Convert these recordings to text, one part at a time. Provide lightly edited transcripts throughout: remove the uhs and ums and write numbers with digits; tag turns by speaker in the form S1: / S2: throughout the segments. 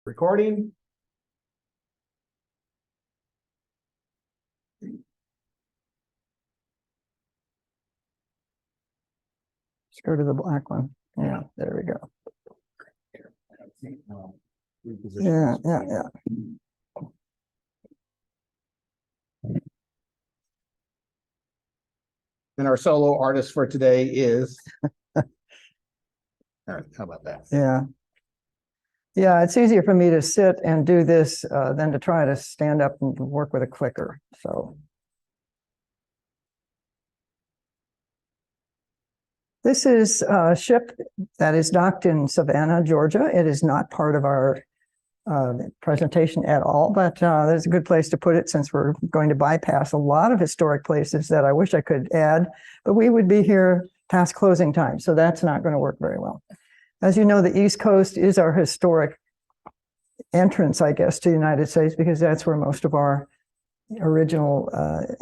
S1: Recording.
S2: Let's go to the black one. Yeah, there we go. Yeah.
S1: And our solo artist for today is. All right, how about that?
S2: Yeah, it's easier for me to sit and do this than to try to stand up and work with a clicker. So this is a ship that is docked in Savannah, Georgia. It is not part of our presentation at all, but there's a good place to put it since we're going to bypass a lot of historic places that I wish I could add, but we would be here past closing time, so that's not going to work very well. As you know, the East Coast is our historic entrance, I guess, to the United States because that's where most of our original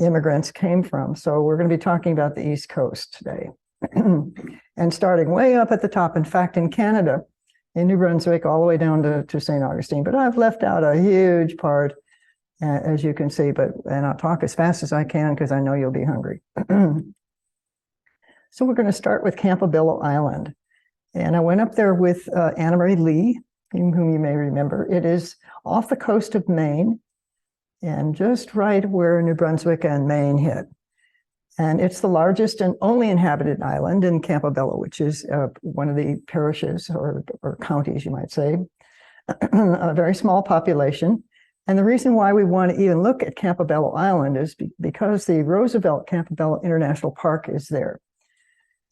S2: immigrants came from. So we're going to be talking about the East Coast today. And starting way up at the top, in fact, in Canada, in New Brunswick, all the way down to St. Augustine. But I've left out a huge part, as you can see, and I'll talk as fast as I can because I know you'll be hungry. So we're going to start with Campobello Island. And I went up there with Anna Marie Lee, whom you may remember. It is off the coast of Maine and just right where New Brunswick and Maine hit. And it's the largest and only inhabited island in Campobello, which is one of the parishes or counties, you might say. A very small population. And the reason why we want to even look at Campobello Island is because the Roosevelt-Campobello International Park is there.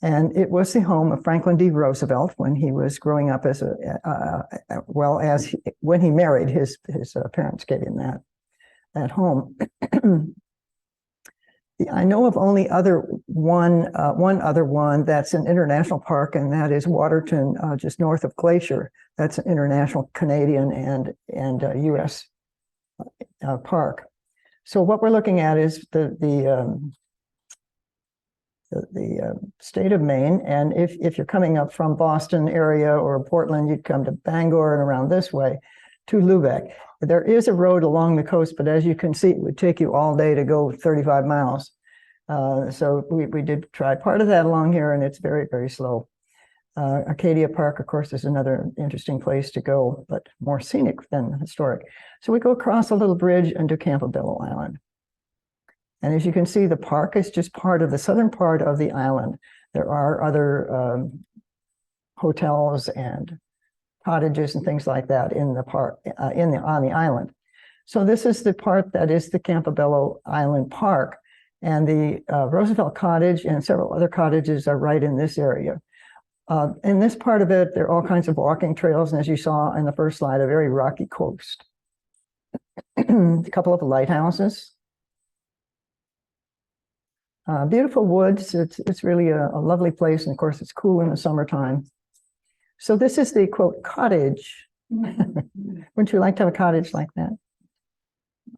S2: And it was the home of Franklin D. Roosevelt when he was growing up as when he married, his parents gave him that home. I know of only one other one that's an international park, and that is Waterton, just north of Glacier. That's an international Canadian and U.S. Park. So what we're looking at is the state of Maine, and if you're coming up from Boston area or Portland, you'd come to Bangor and around this way to Lubec. There is a road along the coast, but as you can see, it would take you all day to go 35 miles. So we did try part of that along here, and it's very, very slow. Acadia Park, of course, is another interesting place to go, but more scenic than historic. So we go across a little bridge into Campobello Island. And as you can see, the park is just part of the southern part of the island. There are other hotels and cottages and things like that in the park, on the island. So this is the part that is the Campobello Island Park. And the Roosevelt Cottage and several other cottages are right in this area. In this part of it, there are all kinds of walking trails. And as you saw in the first slide, a very rocky coast. A couple of lighthouses. Beautiful woods. It's really a lovely place. And of course, it's cool in the summertime. So this is the, quote, cottage. Wouldn't you like to have a cottage like that?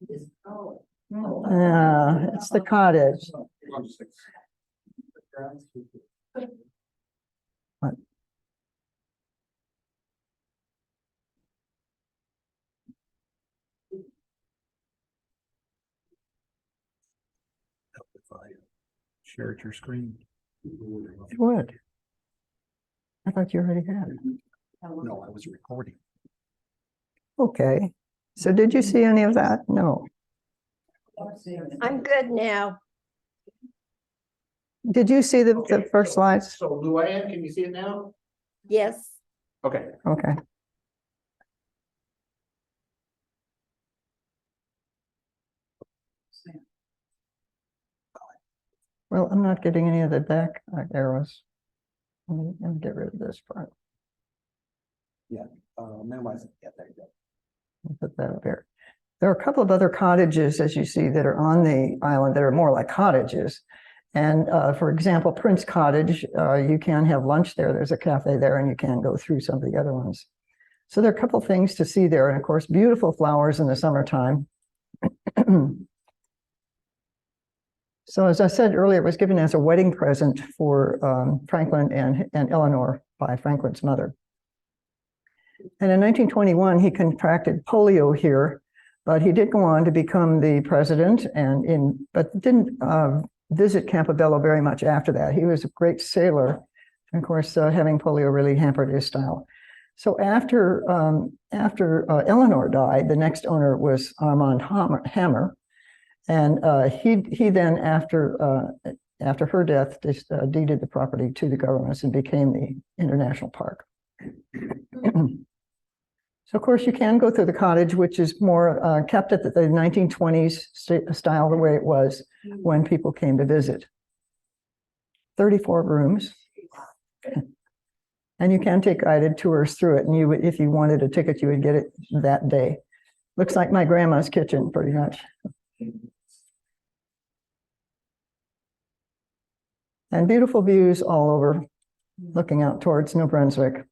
S2: It's the cottage. What?
S1: If I share your screen.
S2: It would. I thought you already had it.
S1: No, I was recording.
S2: Okay. So did you see any of that? No.
S3: I'm good now.
S2: Did you see the first slides?
S1: So Luann, can you see it now?
S3: Yes.
S1: Okay.
S2: Okay. Well, I'm not getting any of the back arrows. Let me get rid of this part.
S1: Minimize it. Yeah, there you go.
S2: I'll put that up here. There are a couple of other cottages, as you see, that are on the island that are more like cottages. And for example, Prince Cottage, you can have lunch there. There's a cafe there, and you can go through some of the other ones. So there are a couple of things to see there. And of course, beautiful flowers in the summertime. So as I said earlier, it was given as a wedding present for Franklin and Eleanor by Franklin's mother. And in 1921, he contracted polio here, but he did go on to become the president but didn't visit Campobello very much after that. He was a great sailor. And of course, having polio really hampered his style. So after Eleanor died, the next owner was Armand Hammer. And he then, after her death, just deeded the property to the governments and became the International Park. So, of course, you can go through the cottage, which is more kept at the 1920s style, the way it was when people came to visit. 34 rooms. And you can take guided tours through it. And you would, if you wanted a ticket, you would get it that day. Looks like my grandma's kitchen, pretty much. And beautiful views all over, looking out towards New Brunswick.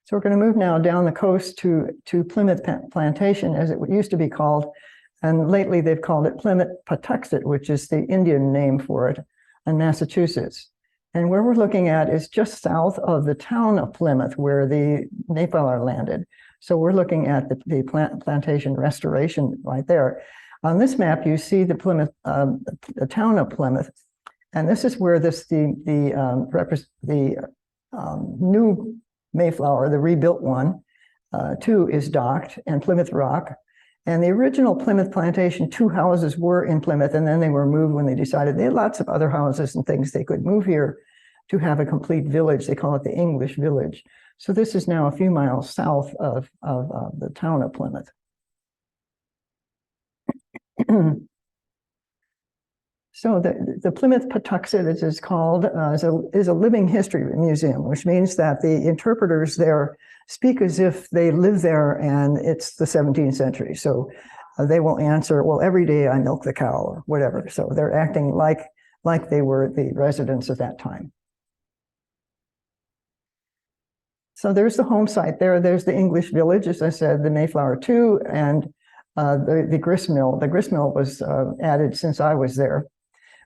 S2: So we're going to move now down the coast to Plymouth Plantation, as it used to be called. And lately they've called it Plymouth Patuxet, which is the Indian name for it, in Massachusetts. And where we're looking at is just south of the town of Plymouth, where the Mayflower landed. So we're looking at the plantation restoration right there. On this map, you see the Plymouth, the town of Plymouth, and this is where the new Mayflower, the rebuilt one, too, is docked, and Plymouth Rock. And the original Plymouth Plantation, 2 houses were in Plymouth, and then they were moved when they decided they had lots of other houses and things they could move here to have a complete village. They call it the English Village. So this is now a few miles south of the town of Plymouth. So the Plymouth Patuxet, as it's called, is a living history museum, which means that the interpreters there speak as if they live there and it's the 17th century. So they will answer, well, every day I milk the cow or whatever. So they're acting like they were the residents at that time. So there's the home site there. There's the English Village, as I said, the Mayflower 2, and the grist mill. The grist mill was added since I was there.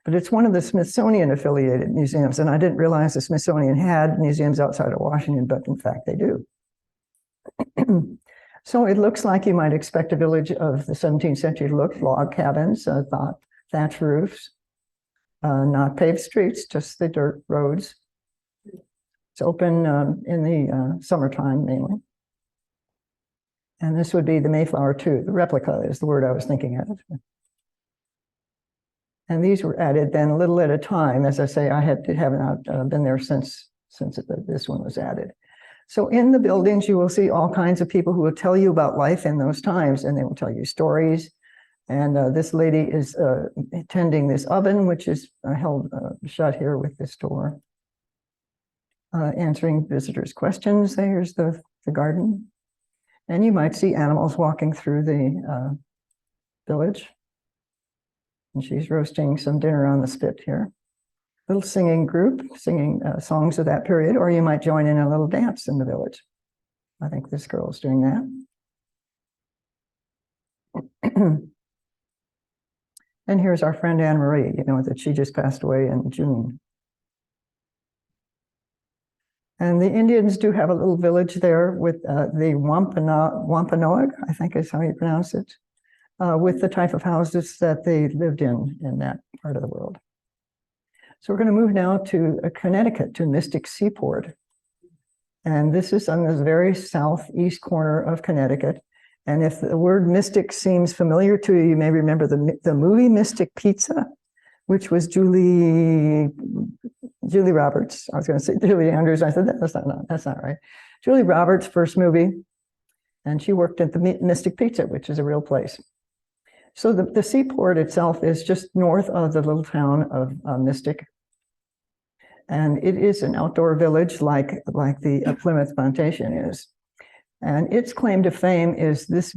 S2: But it's one of the Smithsonian affiliated museums. And I didn't realize the Smithsonian had museums outside of Washington, but in fact they do. So it looks like you might expect a village of the 17th century look, log cabins, thatch roofs, not paved streets, just the dirt roads. It's open in the summertime mainly. And this would be the Mayflower 2. The replica is the word I was thinking of. And these were added then a little at a time. As I say, I haven't been there since this one was added. So in the buildings, you will see all kinds of people who will tell you about life in those times, and they will tell you stories. And this lady is tending this oven, which is held shut here with this door. Answering visitors' questions. There's the garden. And you might see animals walking through the village. And she's roasting some dinner on the spit here. Little singing group, singing songs of that period, or you might join in a little dance in the village. I think this girl is doing that. And here's our friend Anne Marie, you know, that she just passed away in June. And the Indians do have a little village there with the Wampanoag, I think is how you pronounce it, with the type of houses that they lived in that part of the world. So we're going to move now to Connecticut, to Mystic Seaport. And this is on the very southeast corner of Connecticut. And if the word mystic seems familiar to you, you may remember the movie Mystic Pizza, which was Julie Roberts. I was going to say Julie Andrews. I said, that's not right. Julie Roberts' first movie. And she worked at the Mystic Pizza, which is a real place. So the seaport itself is just north of the little town of Mystic. And it is an outdoor village like the Plymouth Plantation is. And its claim to fame is this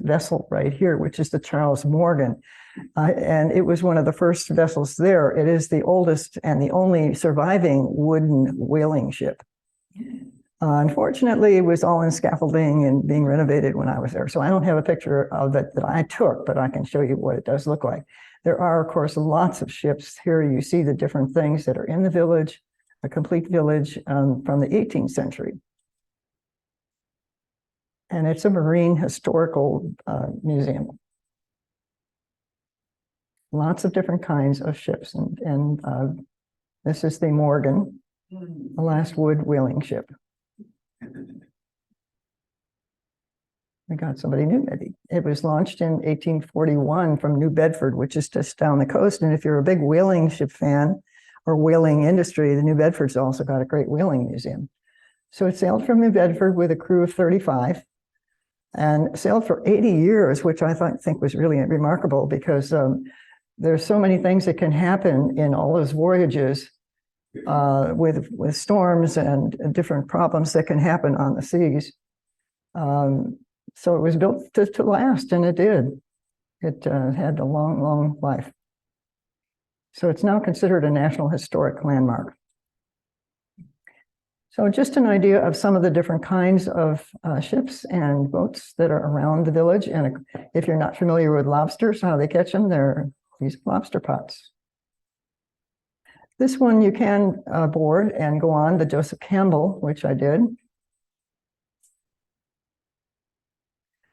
S2: vessel right here, which is the Charles Morgan. And it was one of the first vessels there. It is the oldest and the only surviving wooden whaling ship. Unfortunately, it was all in scaffolding and being renovated when I was there. So I don't have a picture of it that I took, but I can show you what it does look like. There are, of course, lots of ships. Here you see the different things that are in the village. a complete village from the 18th century. And it's a marine historical museum. Lots of different kinds of ships. And this is the Morgan, the last wood whaling ship. We got somebody new. It was launched in 1841 from New Bedford, which is just down the coast. And if you're a big whaling ship fan or whaling industry, the New Bedford's also got a great whaling museum. So it sailed from New Bedford with a crew of 35 and sailed for 80 years, which I think was really remarkable because there's so many things that can happen in all those voyages with storms and different problems that can happen on the seas. So it was built to last, and it did. It had a long, long life. So it's now considered a National Historic Landmark. So just an idea of some of the different kinds of ships and boats that are around the village. And if you're not familiar with lobsters, how they catch them, they're these lobster pots. This one you can board and go on, the Joseph Campbell, which I did.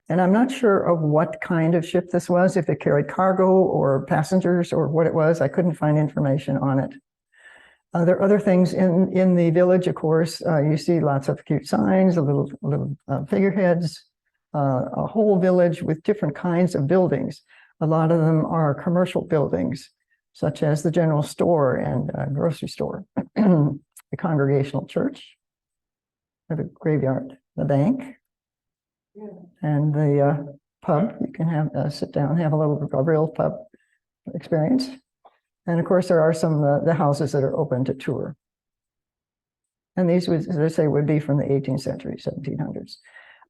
S2: And I'm not sure of what kind of ship this was, if it carried cargo or passengers or what it was. I couldn't find information on it. There are other things in the village, of course. You see lots of cute signs, little figureheads, a whole village with different kinds of buildings. A lot of them are commercial buildings, such as the general store and grocery store, the Congregational Church, the graveyard, the bank, and the pub. You can have sit down, have a real pub experience. And of course, there are some the houses that are open to tour. And these, as I say, would be from the 18th century, 1700s.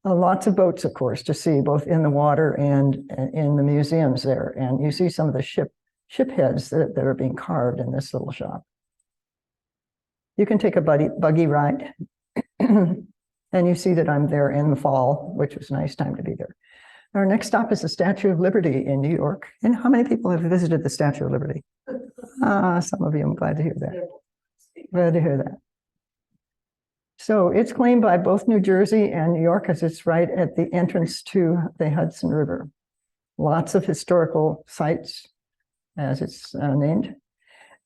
S2: Lots of boats, of course, to see, both in the water and in the museums there. And you see some of the ship heads that are being carved in this little shop. You can take a buggy ride. And you see that I'm there in the fall, which was a nice time to be there. Our next stop is the Statue of Liberty in New York. And how many people have visited the Statue of Liberty? Some of you, I'm glad to hear that. Glad to hear that. So it's claimed by both New Jersey and New York, as it's right at the entrance to the Hudson River. Lots of historical sites, as it's named.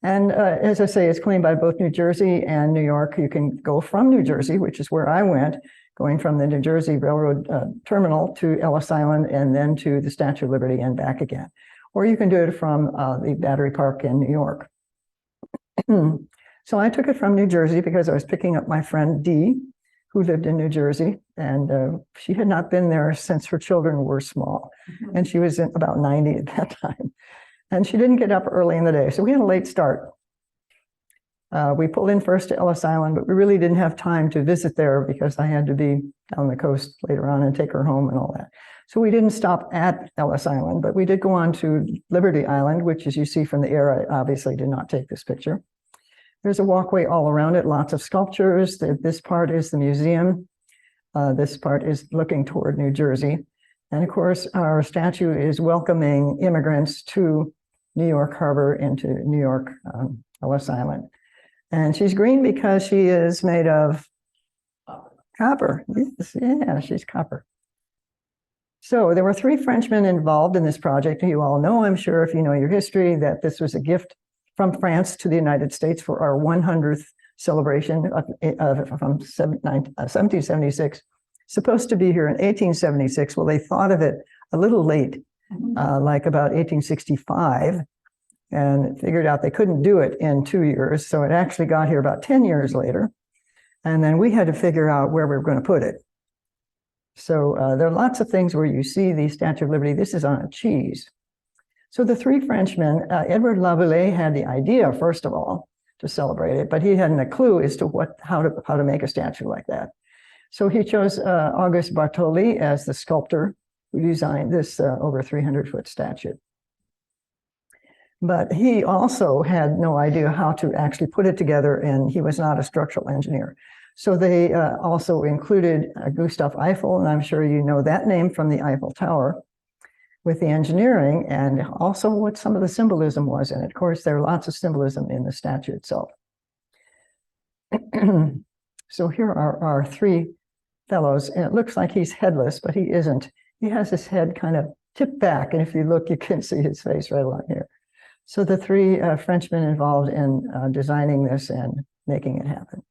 S2: And as I say, it's claimed by both New Jersey and New York. You can go from New Jersey, which is where I went, going from the New Jersey Railroad terminal to Ellis Island and then to the Statue of Liberty and back again. Or you can do it from the Battery Park in New York. So I took it from New Jersey because I was picking up my friend Dee, who lived in New Jersey, and she had not been there since her children were small. And she was about 90 at that time. And she didn't get up early in the day, so we had a late start. We pulled in first to Ellis Island, but we really didn't have time to visit there because I had to be down the coast later on and take her home and all that. So we didn't stop at Ellis Island, but we did go on to Liberty Island, which, as you see from the air, I obviously did not take this picture. There's a walkway all around it, lots of sculptures. This part is the museum. This part is looking toward New Jersey. And of course, our statue is welcoming immigrants to New York Harbor, into New York, Ellis Island. And she's green because she is made of copper. Yes, yeah, she's copper. So there were 3 Frenchmen involved in this project. You all know, I'm sure, if you know your history, that this was a gift from France to the United States for our 100th celebration from 1776. Supposed to be here in 1876. Well, they thought of it a little late, like about 1865, and figured out they couldn't do it in 2 years. So it actually got here about 10 years later. And then we had to figure out where we were going to put it. So there are lots of things where you see the Statue of Liberty. This is on a cheese. So the 3 Frenchmen, Edward Laboulaye had the idea, first of all, to celebrate it, but he hadn't a clue as to how to make a statue like that. So he chose Auguste Bartoli as the sculptor who designed this over 300-foot statue. But he also had no idea how to actually put it together, and he was not a structural engineer. So they also included Gustave Eiffel, and I'm sure you know that name from the Eiffel Tower, with the engineering and also what some of the symbolism was. And of course, there are lots of symbolism in the statue itself. So here are our three fellows, and it looks like he's headless, but he isn't. He has his head kind of tipped back, and if you look, you can see his face right along here. So the three Frenchmen involved in designing this and making it happen.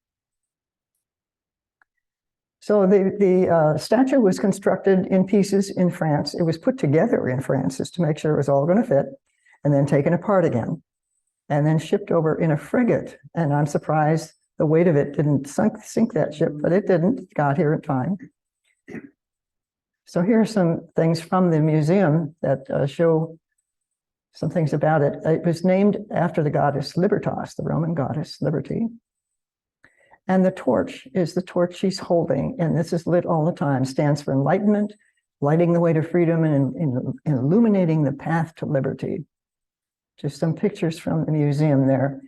S2: So the statue was constructed in pieces in France. It was put together in France just to make sure it was all going to fit, and then taken apart again, and then shipped over in a frigate. And I'm surprised the weight of it didn't sink that ship, but it didn't. It got here in time. So here are some things from the museum that show some things about it. It was named after the goddess Libertas, the Roman goddess Liberty. And the torch is the torch she's holding, and this is lit all the time, stands for enlightenment, lighting the way to freedom, and illuminating the path to liberty. Just some pictures from the museum there.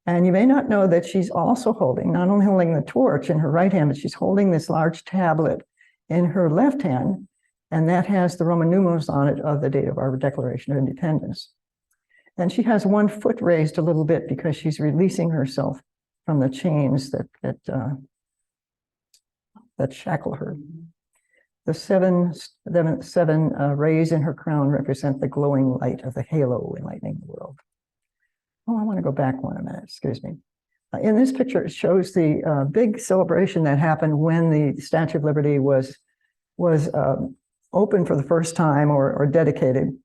S2: And you may not know that she's also holding, not only holding the torch in her right hand, but she's holding this large tablet in her left hand, and that has the Roman numerals on it of the date of our Declaration of Independence. And she has one foot raised a little bit because she's releasing herself from the chains that shackle her. The seven rays in her crown represent the glowing light of the halo enlightening the world. Oh, I want to go back one minute, excuse me. In this picture, it shows the big celebration that happened when the Statue of Liberty was opened for the first time or dedicated.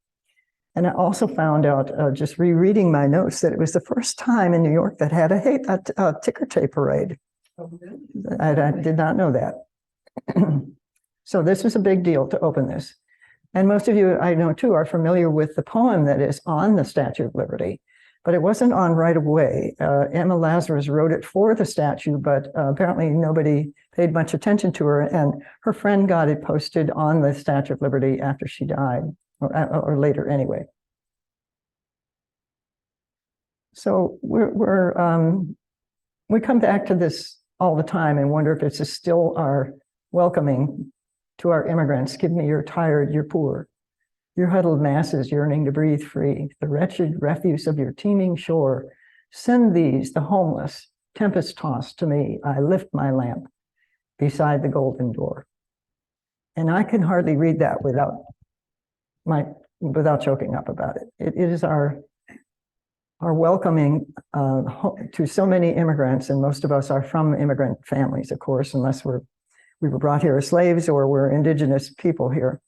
S2: And I also found out, just rereading my notes, that it was the first time in New York that had a ticker tape parade. I did not know that. So this was a big deal to open this. And most of you, I know too, are familiar with the poem that is on the Statue of Liberty, but it wasn't on right away. Emma Lazarus wrote it for the statue, but apparently nobody paid much attention to her, and her friend got it posted on the Statue of Liberty after she died. Or later anyway. So we come back to this all the time and wonder if it's still our welcoming to our immigrants. Give me your tired, your poor, your huddled masses yearning to breathe free, the wretched refuse of your teeming shore. Send these, the homeless, tempest tossed to me. I lift my lamp beside the golden door. And I can hardly read that without choking up about it. It is our welcoming to so many immigrants, and most of us are from immigrant families, of course, unless we were brought here as slaves or we're indigenous people here.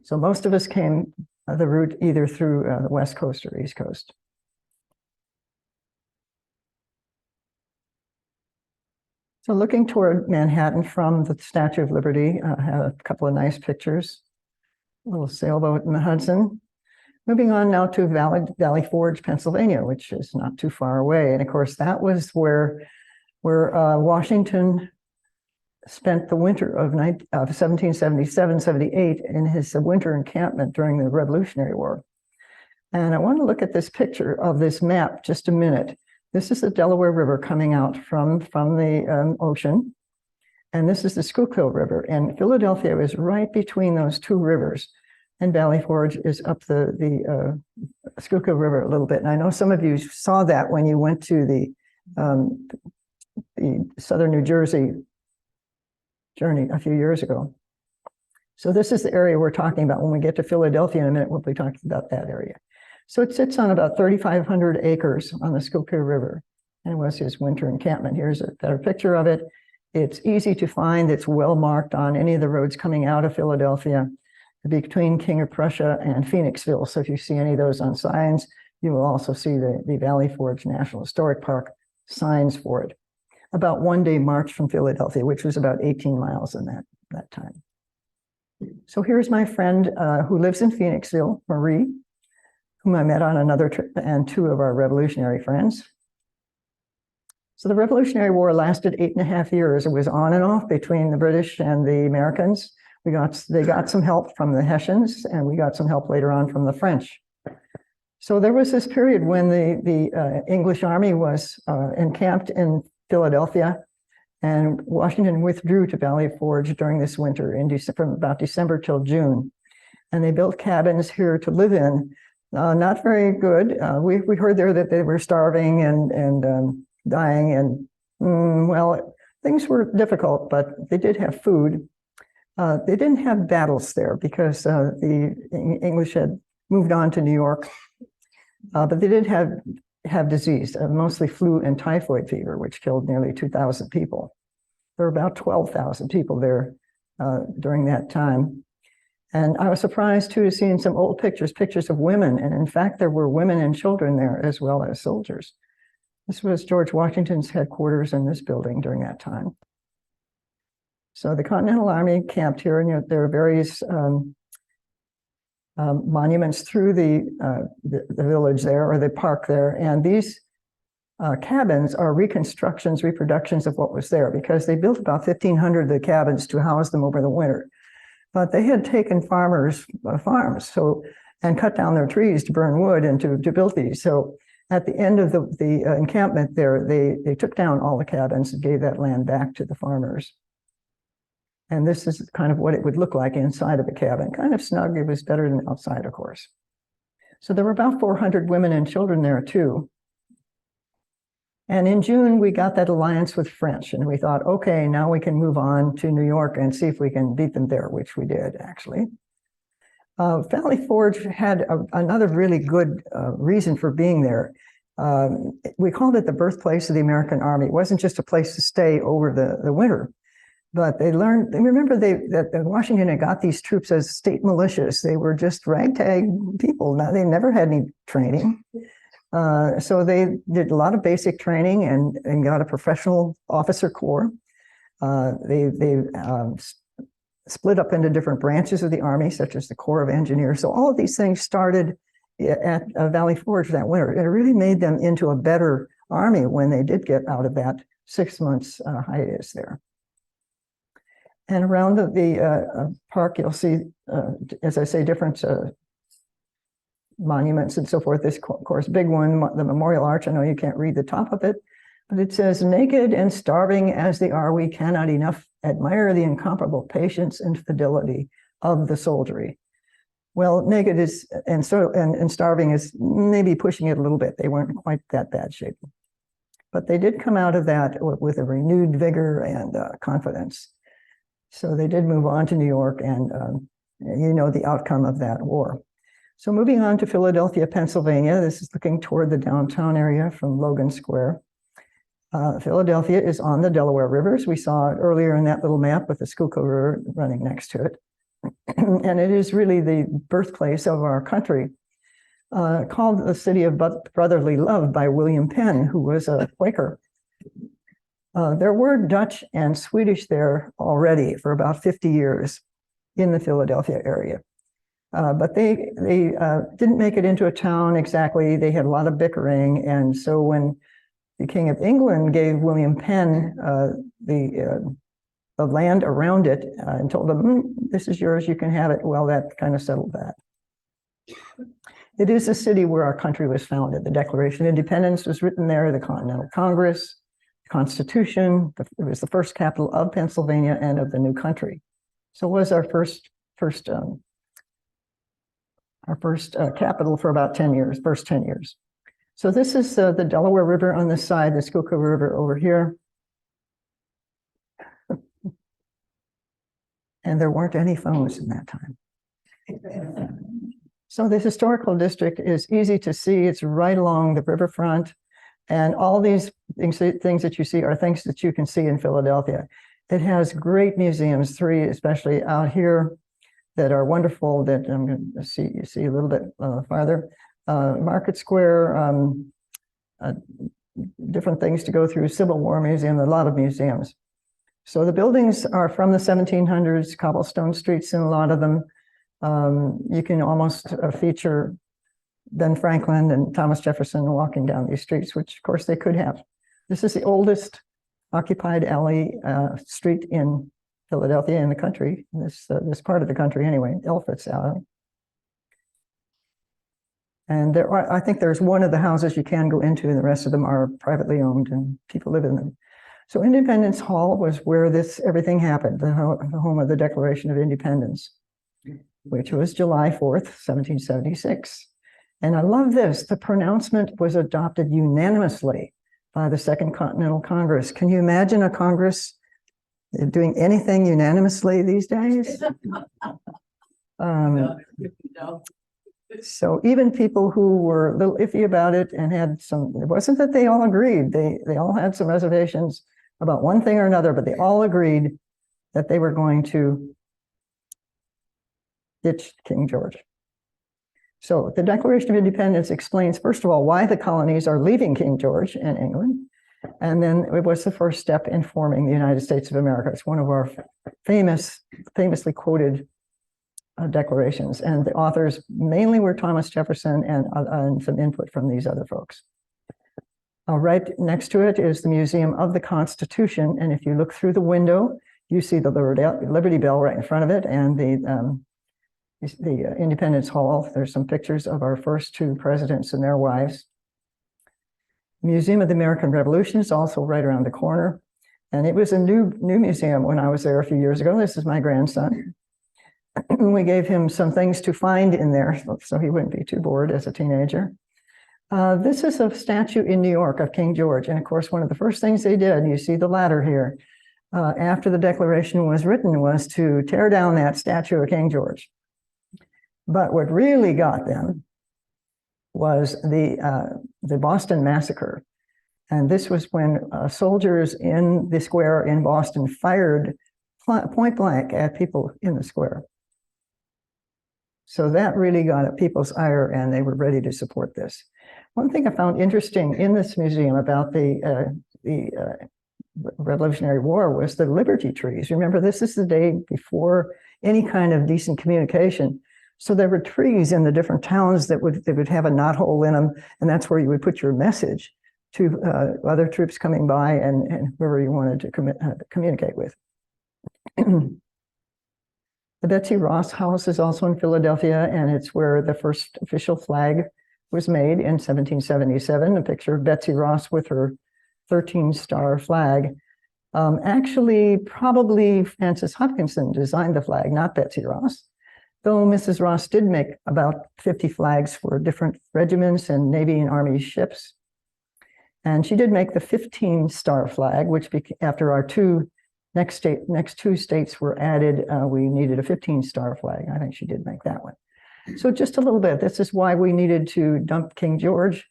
S2: So most of us came the route either through the West Coast or East Coast. So looking toward Manhattan from the Statue of Liberty, I have a couple of nice pictures. A little sailboat in the Hudson. Moving on now to Valley Forge, Pennsylvania, which is not too far away. And of course, that was where Washington spent the winter of 1777-78 in his winter encampment during the Revolutionary War. And I want to look at this picture of this map just a minute. This is the Delaware River coming out from the ocean. And this is the Schuylkill River, and Philadelphia is right between those two rivers, and Valley Forge is up the Schuylkill River a little bit. And I know some of you saw that when you went to the southern New Jersey journey a few years ago. So this is the area we're talking about. When we get to Philadelphia in a minute, we'll be talking about that area. So it sits on about 3,500 acres on the Schuylkill River, and it was his winter encampment. Here's a better picture of it. It's easy to find. It's well marked on any of the roads coming out of Philadelphia between King of Prussia and Phoenixville. So if you see any of those on signs, you will also see the Valley Forge National Historic Park signs for it. About 1 day march from Philadelphia, which was about 18 miles in that time. So here's my friend who lives in Phoenixville, Marie, whom I met on another trip, and two of our revolutionary friends. So the Revolutionary War lasted 8.5 years. It was on and off between the British and the Americans. They got some help from the Hessians, and we got some help later on from the French. So there was this period when the English army was encamped in Philadelphia, and Washington withdrew to Valley Forge during this winter from about December till June. And they built cabins here to live in. Not very good. We heard there that they were starving and dying, and Well, things were difficult, but they did have food. They didn't have battles there because the English had moved on to New York, but they did have disease, mostly flu and typhoid fever, which killed nearly 2,000 people. There were about 12,000 people there during that time. And I was surprised too to see in some old pictures of women. And in fact, there were women and children there as well as soldiers. This was George Washington's headquarters in this building during that time. So the Continental Army camped here, and there are various monuments through the village there, or the park there. And these cabins are reconstructions, reproductions of what was there, because they built about 1,500 of the cabins to house them over the winter. But they had taken farms and cut down their trees to burn wood and to build these. So at the end of the encampment there, they took down all the cabins and gave that land back to the farmers. And this is kind of what it would look like inside of a cabin. Kind of snug. It was better than outside, of course. So there were about 400 women and children there too. And in June, we got that alliance with French, and we thought, okay, now we can move on to New York and see if we can beat them there, which we did, actually. Valley Forge had another really good reason for being there. We called it the birthplace of the American Army. It wasn't just a place to stay over the winter, but they remember that Washington had got these troops as state militias. They were just ragtag people. Now, they never had any training. So they did a lot of basic training and got a professional officer corps. They split up into different branches of the Army, such as the Corps of Engineers. So all of these things started at Valley Forge that winter. It really made them into a better Army when they did get out of that 6 months hiatus there. And around the park, you'll see, as I say, different monuments and so forth. This, of course, big one, the Memorial Arch. I know you can't read the top of it, but it says, "Naked and starving as they are, we cannot enough admire the incomparable patience and fidelity of the soldiery." Well, naked is and starving is maybe pushing it a little bit. They weren't quite that bad shape, but they did come out of that with a renewed vigor and confidence. So they did move on to New York, and you know the outcome of that war. So moving on to Philadelphia, Pennsylvania, this is looking toward the downtown area from Logan Square. Philadelphia is on the Delaware River, as we saw earlier in that little map with the Schuylkill River running next to it. And it is really the birthplace of our country, called the City of Brotherly Love by William Penn, who was a Quaker. There were Dutch and Swedish there already for about 50 years in the Philadelphia area. But they didn't make it into a town exactly. They had a lot of bickering. And so when the King of England gave William Penn the land around it and told him, "This is yours, you can have it," well, that kind of settled that. It is a city where our country was founded. The Declaration of Independence was written there, the Continental Congress, the Constitution. It was the first capital of Pennsylvania and of the new country. So it was our first capital for about 10 years, first 10 years. So this is the Delaware River on this side, the Schuylkill River over here. And there weren't any phones in that time. So the historical district is easy to see. It's right along the riverfront. And all these things that you see are things that you can see in Philadelphia. It has great museums, 3 especially out here, that are wonderful, that I'm going to see a little bit farther. Market Square, different things to go through, Civil War Museum, a lot of museums. So the buildings are from the 1700s, cobblestone streets in a lot of them. You can almost feature Ben Franklin and Thomas Jefferson walking down these streets, which of course they could have. This is the oldest occupied alley street in Philadelphia, in the country, this part of the country anyway, Elfitz Alley. And I think there's one of the houses you can go into, and the rest of them are privately owned and people live in them. So Independence Hall was where everything happened, the home of the Declaration of Independence, which was July 4th, 1776. And I love this, the pronouncement was adopted unanimously by the Second Continental Congress. Can you imagine a Congress doing anything unanimously these days? So even people who were a little iffy about it and had some, it wasn't that they all agreed, they all had some reservations about one thing or another, but they all agreed that they were going to ditch King George. So the Declaration of Independence explains, first of all, why the colonies are leaving King George in England. And then it was the first step in forming the United States of America. It's one of our famously quoted declarations. And the authors mainly were Thomas Jefferson and some input from these other folks. Right next to it is the Museum of the Constitution. And if you look through the window, you see the Liberty Bell right in front of it and the Independence Hall. There's some pictures of our first two presidents and their wives. Museum of the American Revolution is also right around the corner. And it was a new museum when I was there a few years ago. This is my grandson. We gave him some things to find in there so he wouldn't be too bored as a teenager. This is a statue in New York of King George. And of course, one of the first things they did, you see the ladder here, after the Declaration was written, was to tear down that statue of King George. But what really got them was the Boston Massacre. And this was when soldiers in the square in Boston fired point blank at people in the square. So that really got at people's ire and they were ready to support this. One thing I found interesting in this museum about the Revolutionary War was the Liberty trees. Remember, this is the day before any kind of decent communication. So there were trees in the different towns that would have a knothole in them, and that's where you would put your message to other troops coming by and whoever you wanted to communicate with. The Betsy Ross House is also in Philadelphia, and it's where the first official flag was made in 1777, a picture of Betsy Ross with her 13-star flag. Actually, probably Francis Hopkinson designed the flag, not Betsy Ross, though Mrs. Ross did make about 50 flags for different regiments and Navy and Army ships. And she did make the 15-star flag, which after our next two states were added, we needed a 15-star flag. I think she did make that one. So just a little bit, this is why we needed to dump King George.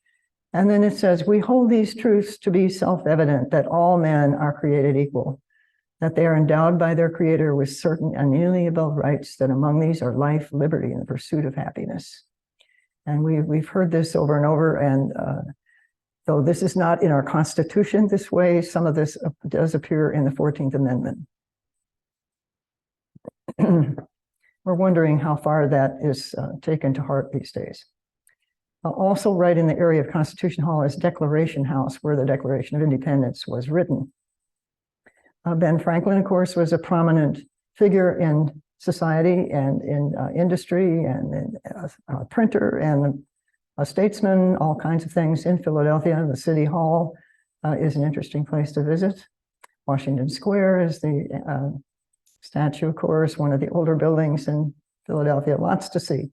S2: And then it says, we hold these truths to be self-evident that all men are created equal, that they are endowed by their creator with certain inalienable rights, that among these are life, liberty, and the pursuit of happiness. And we've heard this over and over, and though this is not in our Constitution this way, some of this does appear in the 14th Amendment. We're wondering how far that is taken to heart these days. Also right in the area of Constitution Hall is Declaration House, where the Declaration of Independence was written. Ben Franklin, of course, was a prominent figure in society and in industry and a printer and a statesman, all kinds of things in Philadelphia. The City Hall is an interesting place to visit. Washington Square is the statue, of course, one of the older buildings in Philadelphia, lots to see.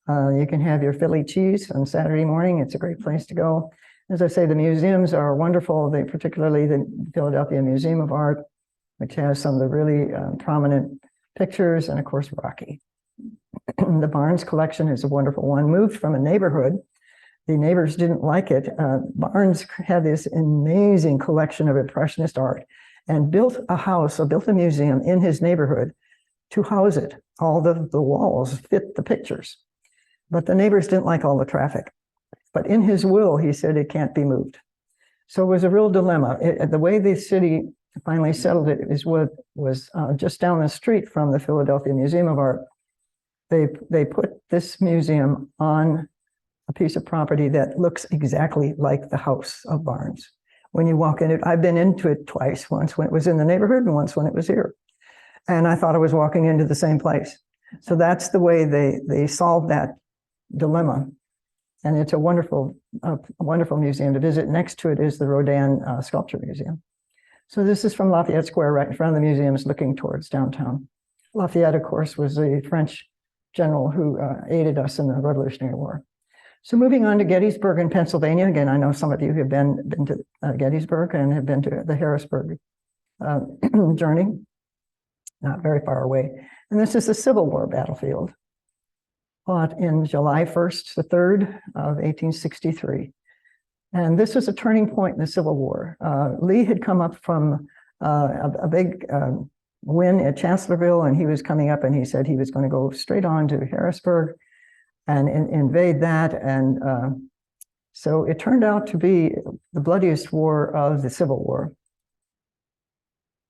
S2: You can have your Philly cheese on Saturday morning. It's a great place to go. As I say, the museums are wonderful, particularly the Philadelphia Museum of Art, which has some of the really prominent pictures, and of course, Rocky. The Barnes collection is a wonderful one, moved from a neighborhood. The neighbors didn't like it. Barnes had this amazing collection of Impressionist art and built a museum in his neighborhood to house it. All the walls fit the pictures. But the neighbors didn't like all the traffic. But in his will, he said it can't be moved. So it was a real dilemma. The way the city finally settled it is what was just down the street from the Philadelphia Museum of Art. They put this museum on a piece of property that looks exactly like the house of Barnes. When you walk in it, I've been into it twice, once when it was in the neighborhood and once when it was here. And I thought I was walking into the same place. So that's the way they solved that dilemma. And it's a wonderful museum to visit. Next to it is the Rodin Sculpture Museum. So this is from Lafayette Square, right in front of the museums, looking towards downtown. Lafayette, of course, was the French general who aided us in the Revolutionary War. So moving on to Gettysburg in Pennsylvania. Again, I know some of you have been to Gettysburg and have been to the Harrisburg journey, not very far away. And this is the Civil War battlefield, fought in July 1st to 3rd of 1863. And this was a turning point in the Civil War. Lee had come up from a big win at Chancellorsville, and he was coming up and he said he was going to go straight on to Harrisburg and invade that. And so it turned out to be the bloodiest war of the Civil War.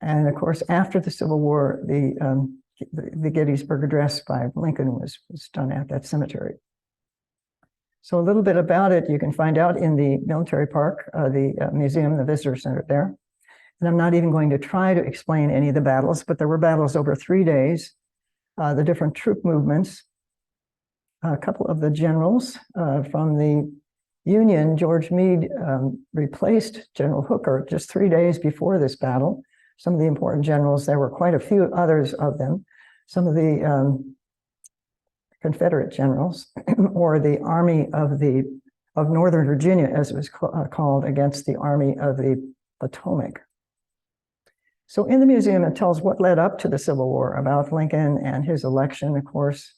S2: And of course, after the Civil War, the Gettysburg Address by Lincoln was done at that cemetery. So a little bit about it you can find out in the military park, the museum, the visitor center there. And I'm not even going to try to explain any of the battles, but there were battles over 3 days, the different troop movements. A couple of the generals from the Union, George Meade replaced General Hooker just 3 days before this battle. Some of the important generals, there were quite a few others of them. Some of the Confederate generals, or the Army of Northern Virginia, as it was called, against the Army of the Potomac. So in the museum, it tells what led up to the Civil War, about Lincoln and his election, of course,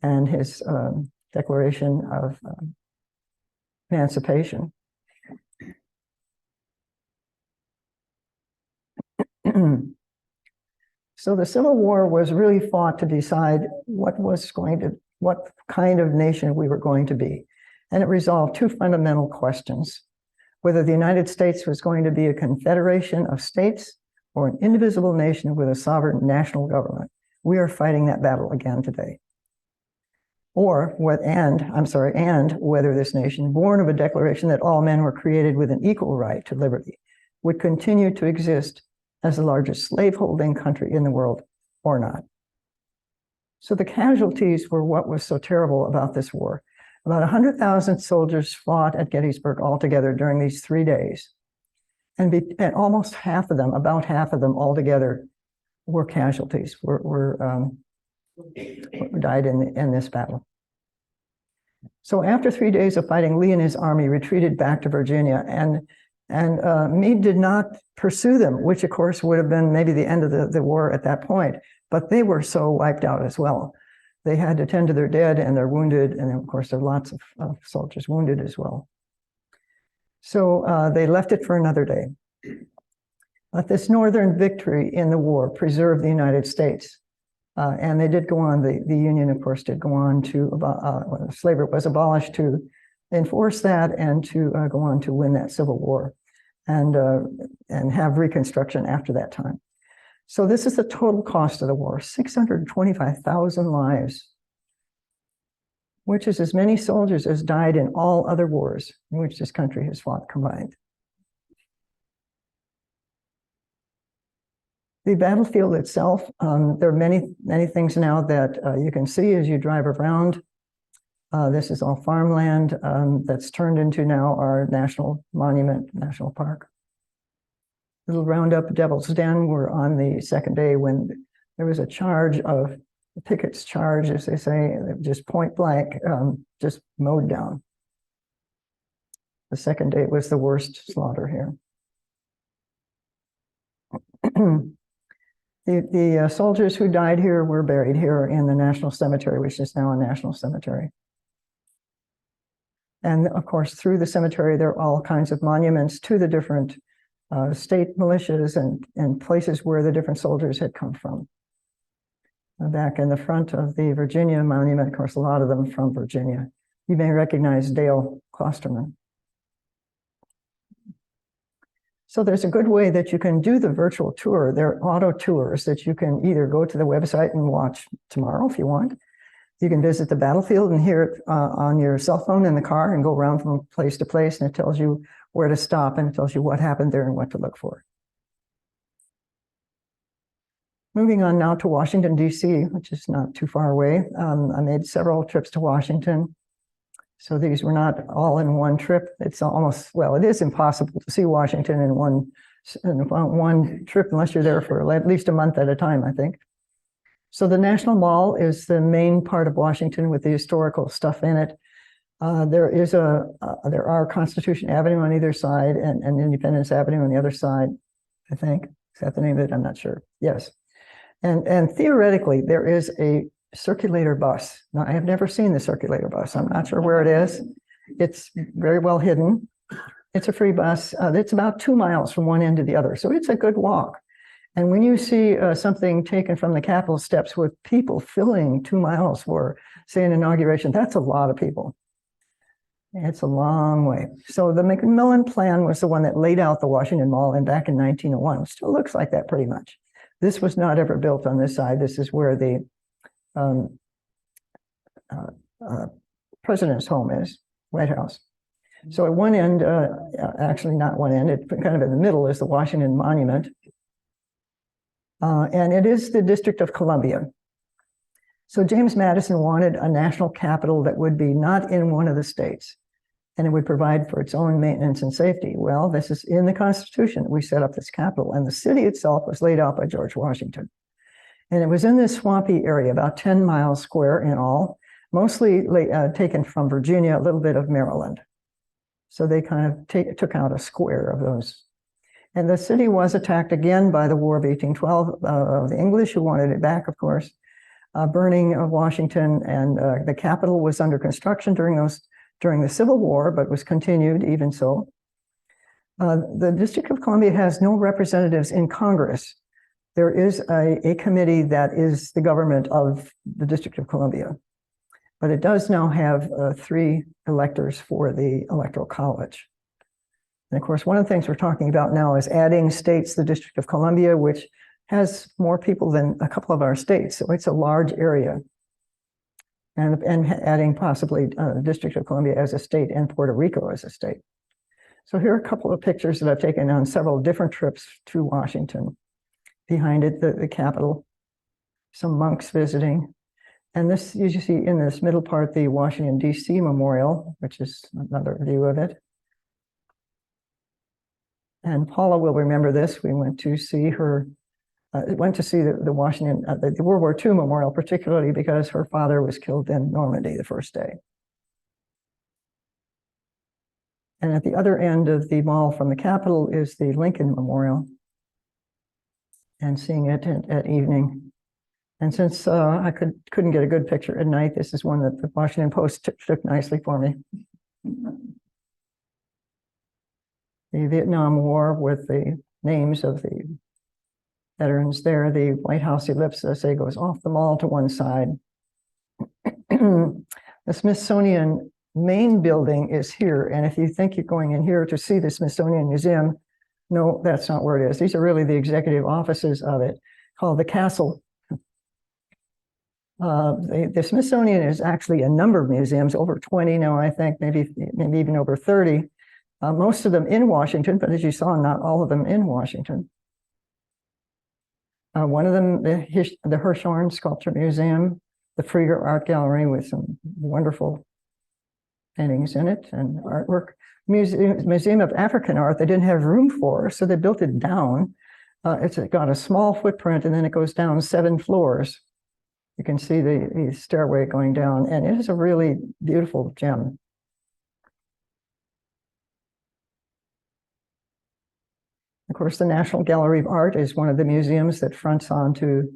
S2: and his Declaration of Emancipation. So the Civil War was really fought to decide what kind of nation we were going to be. And it resolved two fundamental questions: whether the United States was going to be a confederation of states or an indivisible nation with a sovereign national government. We are fighting that battle again today. And whether this nation, born of a declaration that all men were created with an equal right to liberty, would continue to exist as the largest slaveholding country in the world or not. So the casualties were what was so terrible about this war. About 100,000 soldiers fought at Gettysburg altogether during these 3 days. And almost half of them, about half of them altogether, were casualties, died in this battle. So after 3 days of fighting, Lee and his army retreated back to Virginia, and Meade did not pursue them, which of course would have been maybe the end of the war at that point, but they were so wiped out as well. They had to tend to their dead and their wounded, and of course there are lots of soldiers wounded as well. So they left it for another day. But this northern victory in the war preserved the United States. And they did go on, the Union, of course, did go on to, when slavery was abolished, to enforce that and to go on to win that Civil War and have Reconstruction after that time. So this is the total cost of the war: 625,000 lives, which is as many soldiers as died in all other wars in which this country has fought combined. The battlefield itself, there are many things now that you can see as you drive around. This is all farmland that's turned into now our national monument, national park. Little roundup, Devil's Den, were on the second day when there was a charge of the pickets charge, as they say, just point blank, just mowed down. The second day was the worst slaughter here. The soldiers who died here were buried here in the National Cemetery, which is now a national cemetery. And of course, through the cemetery, there are all kinds of monuments to the different state militias and places where the different soldiers had come from. Back in the front of the Virginia monument, of course, a lot of them from Virginia. You may recognize Dale Klosterman. So there's a good way that you can do the virtual tour. There are auto tours that you can either go to the website and watch tomorrow if you want. You can visit the battlefield and hear it on your cell phone in the car and go around from place to place, and it tells you where to stop and it tells you what happened there and what to look for. Moving on now to Washington, D.C., which is not too far away. I made several trips to Washington. So these were not all in one trip. It's almost, well, it is impossible to see Washington in one trip unless you're there for at least a month at a time, I think. So the National Mall is the main part of Washington with the historical stuff in it. There are Constitution Avenue on either side and Independence Avenue on the other side, I think. Is that the name of it? I'm not sure. Yes. And theoretically, there is a circulator bus. Now, I have never seen the circulator bus. I'm not sure where it is. It's very well hidden. It's a free bus. It's about 2 miles from one end to the other. So it's a good walk. And when you see something taken from the Capitol steps with people filling 2 miles for, say, an inauguration, that's a lot of people. It's a long way. So the McMillan Plan was the one that laid out the Washington Mall and back in 1901. It still looks like that pretty much. This was not ever built on this side. This is where the president's home is, White House. So at one end, actually not one end, it's kind of in the middle is the Washington Monument. And it is the District of Columbia. So James Madison wanted a national capital that would be not in one of the states, and it would provide for its own maintenance and safety. Well, this is in the Constitution. We set up this capital, and the city itself was laid out by George Washington. And it was in this swampy area, about 10 miles square in all, mostly taken from Virginia, a little bit of Maryland. So they kind of took out a square of those. And the city was attacked again by the War of 1812, the English, who wanted it back, of course. Burning of Washington, and the Capitol was under construction during the Civil War, but was continued even so. The District of Columbia has no representatives in Congress. There is a committee that is the government of the District of Columbia, but it does now have 3 electors for the Electoral College. And of course, one of the things we're talking about now is adding states, the District of Columbia, which has more people than a couple of our states. So it's a large area. And adding possibly the District of Columbia as a state and Puerto Rico as a state. So here are a couple of pictures that I've taken on several different trips to Washington. Behind it, the Capitol, some monks visiting. And this, you see in this middle part, the Washington, D.C. Memorial, which is another view of it. And Paula will remember this. We went to see her the Washington, the World War II Memorial, particularly because her father was killed in Normandy the first day. And at the other end of the mall from the Capitol is the Lincoln Memorial, and seeing it at evening. And since I couldn't get a good picture at night, this is one that the Washington Post took nicely for me. The Vietnam War with the names of the veterans there. The White House ellipse, as I say, goes off the mall to one side. The Smithsonian main building is here. And if you think you're going in here to see the Smithsonian Museum, no, that's not where it is. These are really the executive offices of it, called the Castle. The Smithsonian is actually a number of museums, over 20 now, I think, maybe even over 30. Most of them in Washington, but as you saw, not all of them in Washington. One of them, the Hirshhorn Sculpture Museum, the Frieger Art Gallery with some wonderful paintings in it and artwork. Museum of African Art, they didn't have room for, so they built it down. It's got a small footprint, and then it goes down 7 floors. You can see the stairway going down, and it is a really beautiful gem. Of course, the National Gallery of Art is one of the museums that fronts onto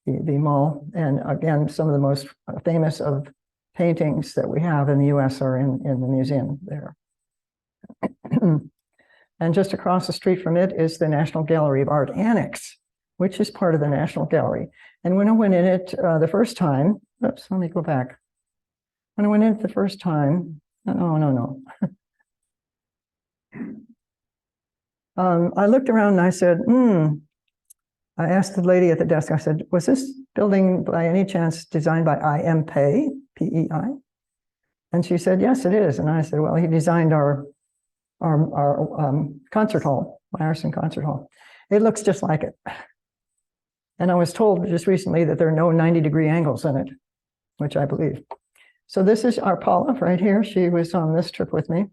S2: the mall. And again, some of the most famous of paintings that we have in the US are in the museum there. And just across the street from it is the National Gallery of Art Annex, which is part of the National Gallery. And when I went in it the first time, oops, let me go back. When I went in it the first time, no. I looked around and I said, I asked the lady at the desk, I said, was this building by any chance designed by I.M. Pei, P-E-I? And she said, yes, it is. And I said, well, he designed our concert hall, Myerson Concert Hall. It looks just like it. And I was told just recently that there are no 90-degree angles in it, which I believe. So this is our Paula right here. She was on this trip with me.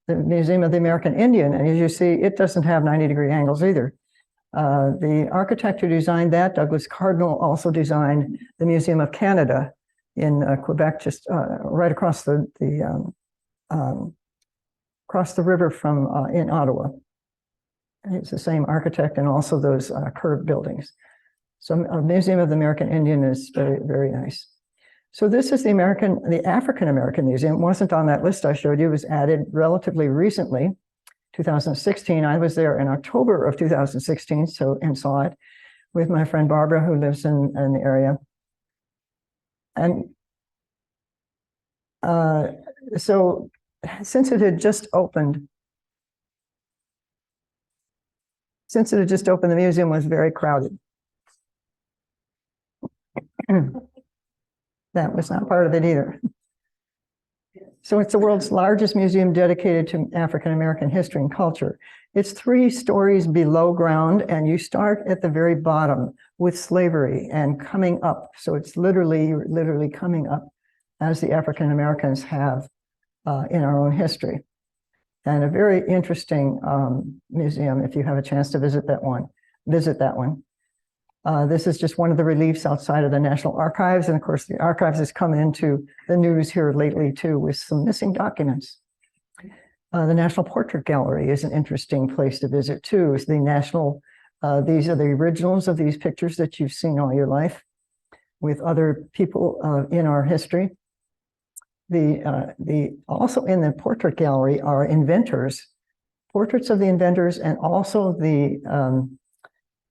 S2: The Museum of the American Indian, and as you see, it doesn't have 90-degree angles either. The architect who designed that, Douglas Cardinal, also designed the Museum of Canada, in Quebec, just right across across the river from in Ottawa. It's the same architect and also those curved buildings. So a Museum of the American Indian is very, very nice. So this is the African American Museum. It wasn't on that list I showed you. It was added relatively recently, 2016. I was there in October of 2016, and saw it with my friend Barbara, who lives in the area. And so since it had just opened, the museum was very crowded. That was not part of it either. So it's the world's largest museum dedicated to African American history and culture. It's 3 stories below ground, and you start at the very bottom with slavery and coming up. So it's literally coming up as the African Americans have in our own history. And a very interesting museum. If you have a chance to visit that one. This is just one of the reliefs outside of the National Archives. And of course, the archives has come into the news here lately too, with some missing documents. The National Portrait Gallery is an interesting place to visit too. It's the national, these are the originals of these pictures that you've seen all your life with other people in our history. Also in the Portrait Gallery are inventors, portraits of the inventors, and also the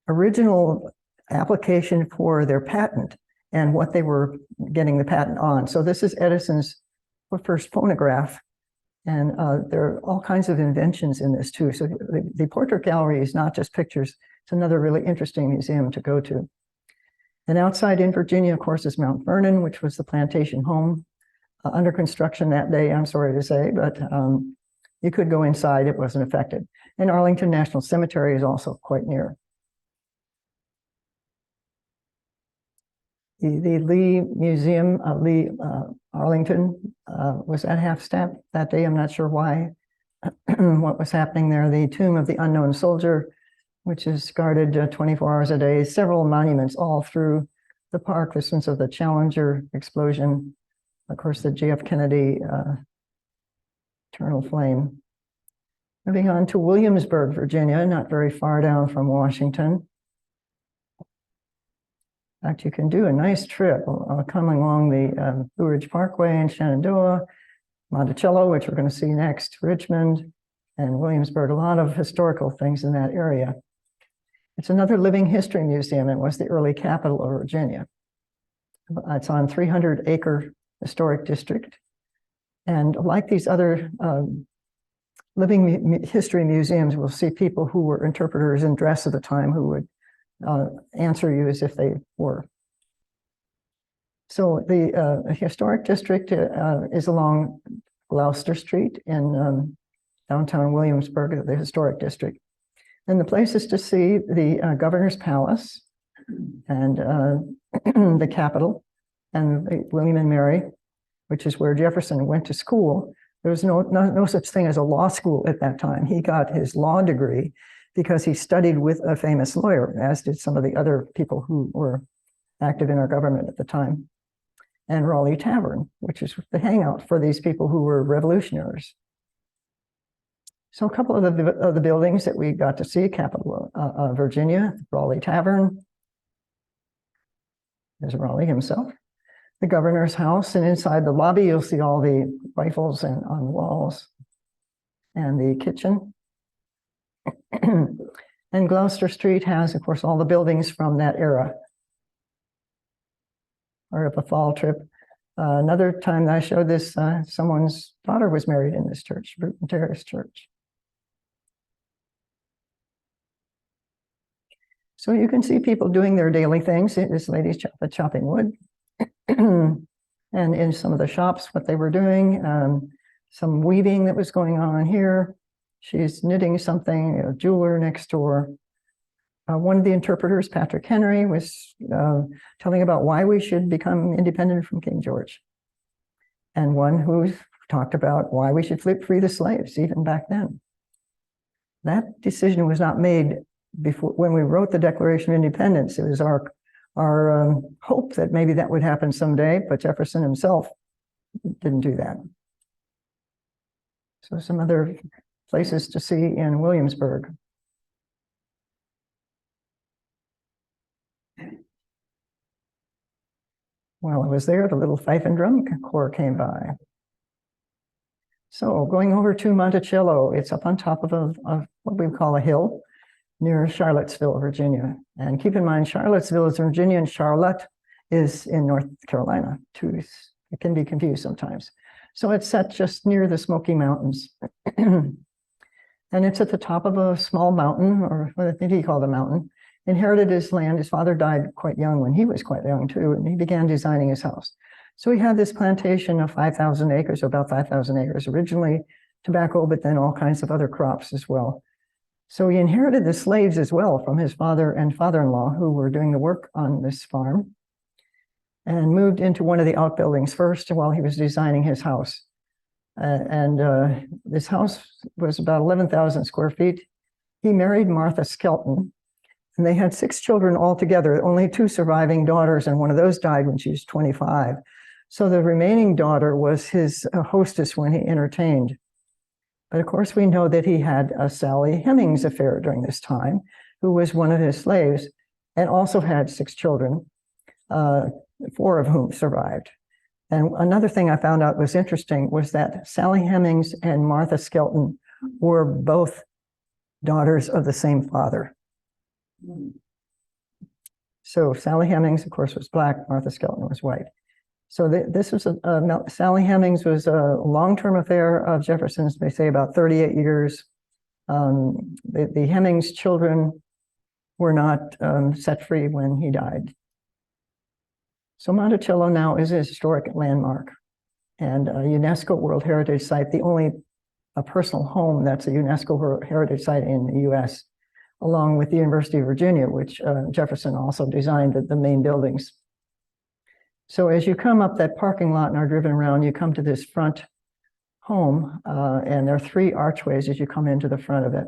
S2: original application for their patent and what they were getting the patent on. So this is Edison's first phonograph, and there are all kinds of inventions in this too. So the Portrait Gallery is not just pictures, it's another really interesting museum to go to. And outside in Virginia, of course, is Mount Vernon, which was the plantation home under construction that day, I'm sorry to say, but you could go inside, it wasn't affected. And Arlington National Cemetery is also quite near. The Lee Museum, Lee Arlington, was at half-staff that day. I'm not sure why, what was happening there. The Tomb of the Unknown Soldier, which is guarded 24 hours a day. Several monuments all through the park. This one's of the Challenger explosion. Of course, the JF Kennedy eternal flame. Moving on to Williamsburg, Virginia, not very far down from Washington. In fact, you can do a nice trip coming along the Blue Ridge Parkway in Shenandoah, Monticello, which we're going to see next, Richmond, and Williamsburg, a lot of historical things in that area. It's another living history museum. It was the early capital of Virginia. It's on 300-acre historic district. And like these other living history museums, we'll see people who were interpreters in dress at the time who would answer you as if they were. So the historic district is along Gloucester Street in downtown Williamsburg, the historic district. And the places to see the Governor's Palace and the Capitol and William and Mary, which is where Jefferson went to school. There was no such thing as a law school at that time. He got his law degree because he studied with a famous lawyer, as did some of the other people who were active in our government at the time. And Raleigh Tavern, which is the hangout for these people who were revolutionaries. So a couple of the buildings that we got to see, Capitol Virginia, Raleigh Tavern. There's Raleigh himself. The governor's house, and inside the lobby, you'll see all the rifles and on the walls, and the kitchen. And Gloucester Street has, of course, all the buildings from that era. Part of a fall trip. Another time that I showed this, someone's daughter was married in this church, Bruton Terrace Church. So you can see people doing their daily things. This lady's chopping wood. And in some of the shops, what they were doing, some weaving that was going on here. She's knitting something, a jeweler next door. One of the interpreters, Patrick Henry, was telling about why we should become independent from King George. And one who talked about why we should free the slaves, even back then. That decision was not made before when we wrote the Declaration of Independence. It was our our hope that maybe that would happen someday, but Jefferson himself didn't do that. So some other places to see in Williamsburg. While I was there, the little fife and drum corps came by. So going over to Monticello, it's up on top of what we call a hill near Charlottesville, Virginia. And keep in mind, Charlottesville is Virginia and Charlotte is in North Carolina. It can be confused sometimes. So it's set just near the Smoky Mountains. And it's at the top of a small mountain, or what I think he called a mountain. Inherited his land. His father died quite young when he was quite young too, and he began designing his house. So he had this plantation of 5,000 acres, about 5,000 acres, originally tobacco, but then all kinds of other crops as well. So he inherited the slaves as well from his father and father-in-law who were doing the work on this farm, and moved into one of the outbuildings first while he was designing his house. This house was about 11,000 square feet. He married Martha Skelton, and they had 6 children altogether, only 2 surviving daughters, and one of those died when she was 25. So the remaining daughter was his hostess when he entertained. But of course, we know that he had a Sally Hemings affair during this time, who was one of his slaves, and also had 6 children, 4 of whom survived. And another thing I found out was interesting was that Sally Hemings and Martha Skelton were both daughters of the same father. So Sally Hemings, of course, was black. Martha Skelton was white. So this was Sally Hemings was a long-term affair of Jefferson's. They say about 38 years. The Hemings children were not set free when he died. So Monticello now is a historic landmark and a UNESCO World Heritage Site, the only personal home that's a UNESCO World Heritage Site in the US, along with the University of Virginia, which Jefferson also designed the main buildings. So as you come up that parking lot and are driven around, you come to this front home, and there are 3 archways as you come into the front of it.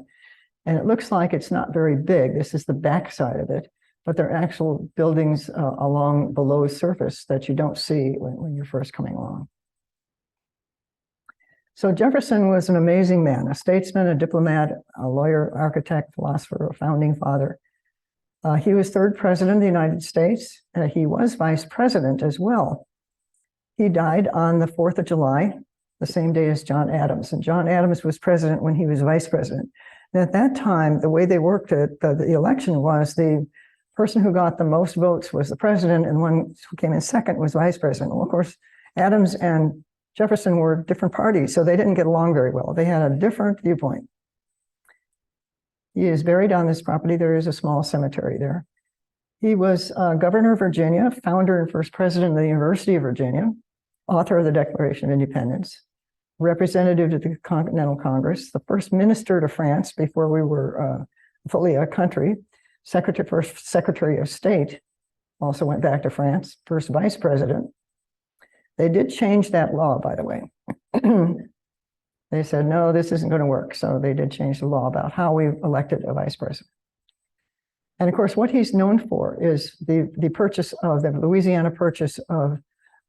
S2: And it looks like it's not very big. This is the back side of it, but there are actual buildings along below surface that you don't see when you're first coming along. So Jefferson was an amazing man, a statesman, a diplomat, a lawyer, architect, philosopher, a founding father. He was 3rd president of the United States. He was vice president as well. He died on the 4th of July, the same day as John Adams. And John Adams was president when he was vice president. And at that time, the way they worked it, the election was the person who got the most votes was the president, and one who came in second was vice president. Well, of course, Adams and Jefferson were different parties, so they didn't get along very well. They had a different viewpoint. He is buried on this property. There is a small cemetery there. He was governor of Virginia, founder and first president of the University of Virginia, author of the Declaration of Independence, representative to the Continental Congress, the first minister to France before we were fully a country, first Secretary of State, also went back to France, first vice president. They did change that law, by the way. They said, no, this isn't going to work. So they did change the law about how we elected a vice president. And of course, what he's known for is the purchase of the Louisiana purchase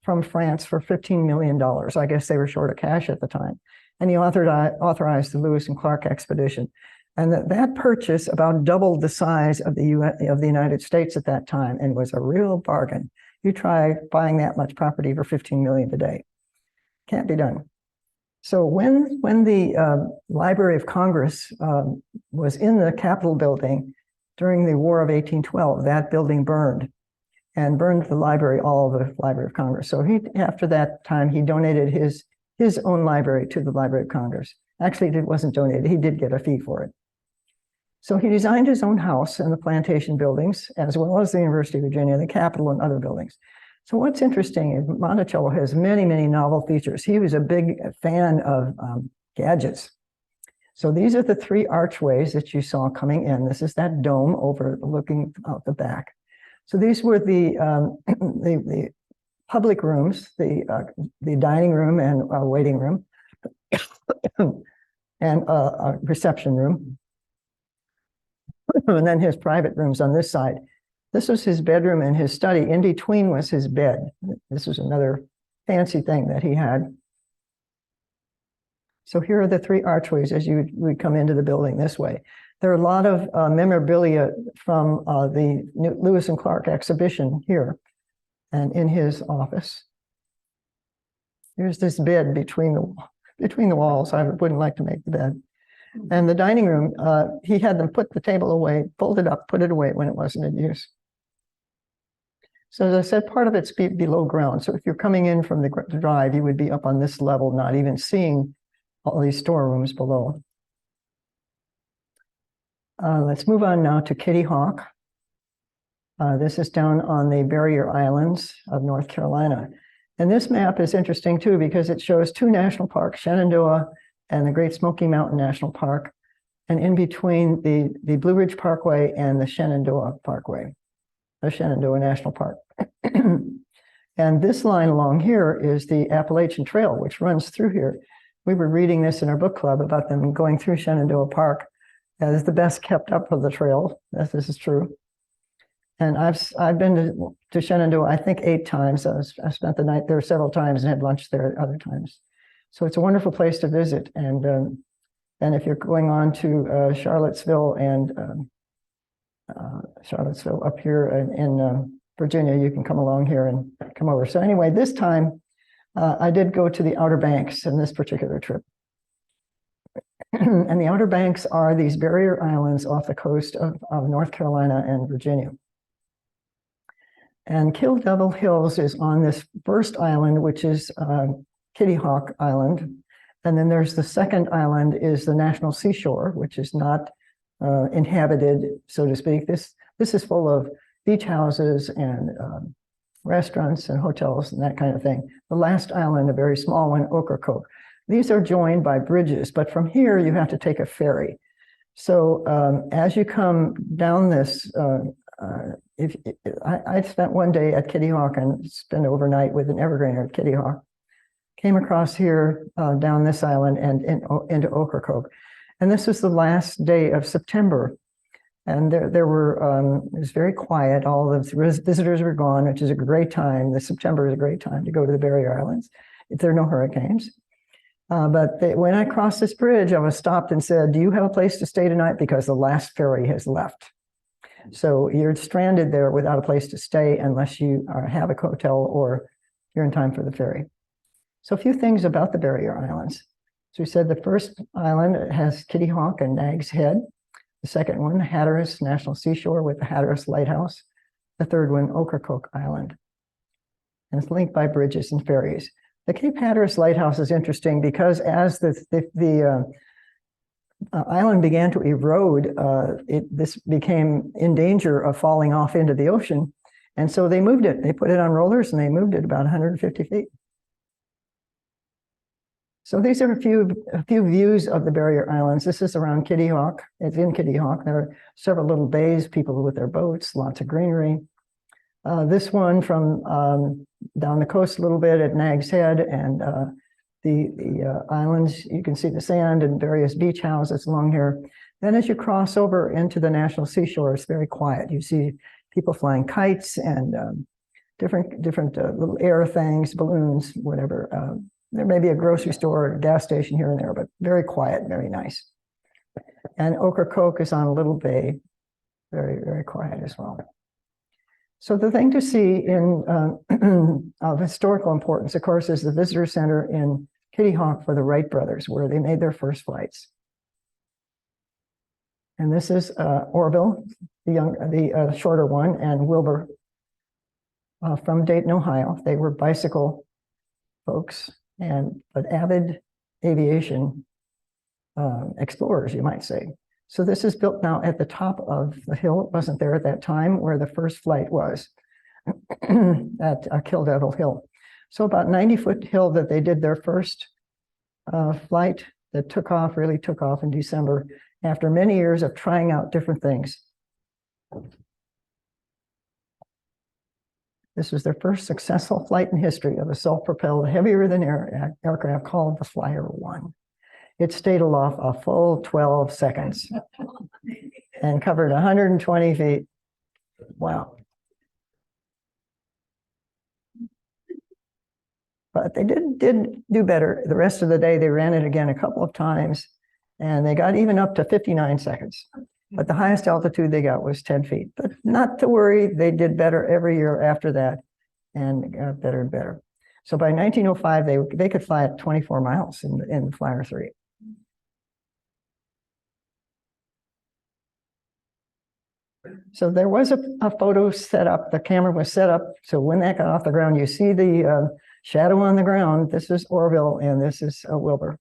S2: from France for $15 million. I guess they were short of cash at the time. And he authorized the Lewis and Clark expedition. And that purchase about doubled the size of the United States at that time and was a real bargain. You try buying that much property for $15 million today. Can't be done. So when the Library of Congress was in the Capitol building during the War of 1812, that building burned and burned the library, all of the Library of Congress. So after that time, he donated his own library to the Library of Congress. Actually, it wasn't donated. He did get a fee for it. So he designed his own house in the plantation buildings, as well as the University of Virginia, the Capitol, and other buildings. So what's interesting is Monticello has many, many novel features. He was a big fan of gadgets. So these are the 3 archways that you saw coming in. This is that dome overlooking out the back. So these were the public rooms, the dining room and waiting room, and a reception room. And then his private rooms on this side. This was his bedroom and his study. In between was his bed. This was another fancy thing that he had. So here are the three archways as you would come into the building this way. There are a lot of memorabilia from the Lewis and Clark exhibition here and in his office. Here's this bed between the walls. I wouldn't like to make the bed. And the dining room, he had them put the table away, fold it up, put it away when it wasn't in use. So as I said, part of it's below ground. So if you're coming in from the drive, you would be up on this level, not even seeing all these storerooms below. Let's move on now to Kitty Hawk. This is down on the Barrier Islands of North Carolina. And this map is interesting too, because it shows two national parks, Shenandoah and the Great Smoky Mountain National Park, and in between the Blue Ridge Parkway and the Shenandoah Parkway, the Shenandoah National Park. And this line along here is the Appalachian Trail, which runs through here. We were reading this in our book club about them going through Shenandoah Park as the best kept up of the trail, as this is true. And I've been to Shenandoah, I think 8 times. I spent the night there several times and had lunch there other times. So it's a wonderful place to visit. And if you're going on to Charlottesville and Charlottesville up here in Virginia, you can come along here and come over. So anyway, this time I did go to the Outer Banks in this particular trip. And the Outer Banks are these barrier islands off the coast of North Carolina and Virginia. And Kill Devil Hills is on this first island, which is Kitty Hawk Island. And then there's the second island is the National Seashore, which is not inhabited, so to speak. This is full of beach houses and restaurants and hotels and that kind of thing. The last island, a very small one, Ocracoke. These are joined by bridges, but from here you have to take a ferry. So as you come down this, I spent one day at Kitty Hawk and spent overnight with an evergrainer at Kitty Hawk. Came across here down this island and into Ocracoke. And this was the last day of September. And it was very quiet. All the visitors were gone, which is a great time. September is a great time to go to the Barrier Islands if there are no hurricanes. But when I crossed this bridge, I was stopped and said, "Do you have a place to stay tonight? Because the last ferry has left." So you're stranded there without a place to stay unless you have a hotel or you're in time for the ferry. So a few things about the Barrier Islands. So we said the first island has Kitty Hawk and Nag's Head. The second one, Hatteras National Seashore with the Hatteras Lighthouse. The third one, Ocracoke Island. And it's linked by bridges and ferries. The Cape Hatteras Lighthouse is interesting because as the island began to erode, this became in danger of falling off into the ocean. And so they moved it. They put it on rollers and they moved it about 150 feet. So these are a few views of the Barrier Islands. This is around Kitty Hawk. It's in Kitty Hawk. There are several little bays, people with their boats, lots of greenery. This one from down the coast a little bit at Nag's Head and the islands, you can see the sand and various beach houses along here. Then as you cross over into the National Seashore, it's very quiet. You see people flying kites and different little air things, balloons, whatever. There may be a grocery store or a gas station here and there, but very quiet, very nice. And Ocracoke is on a little bay, very, very quiet as well. So the thing to see in of historical importance, of course, is the visitor center in Kitty Hawk for the Wright brothers, where they made their first flights. And this is Orville, the shorter one, and Wilbur from Dayton, Ohio. They were bicycle folks, but avid aviation explorers, you might say. So this is built now at the top of the hill. It wasn't there at that time where the first flight was at Kill Devil Hill. So about 90-foot hill that they did their first flight that really took off in December after many years of trying out different things. This was their first successful flight in history of a self-propelled heavier than air aircraft called the Flyer 1. It stayed aloft a full 12 seconds and covered 120 feet. Wow. But they did do better. The rest of the day, they ran it again a couple of times, and they got even up to 59 seconds. But the highest altitude they got was 10 feet. But not to worry, they did better every year after that and got better and better. So by 1905, they could fly at 24 miles in Flyer 3. So there was a photo set up. The camera was set up. So when that got off the ground, you see the shadow on the ground. This is Orville and this is Wilbur.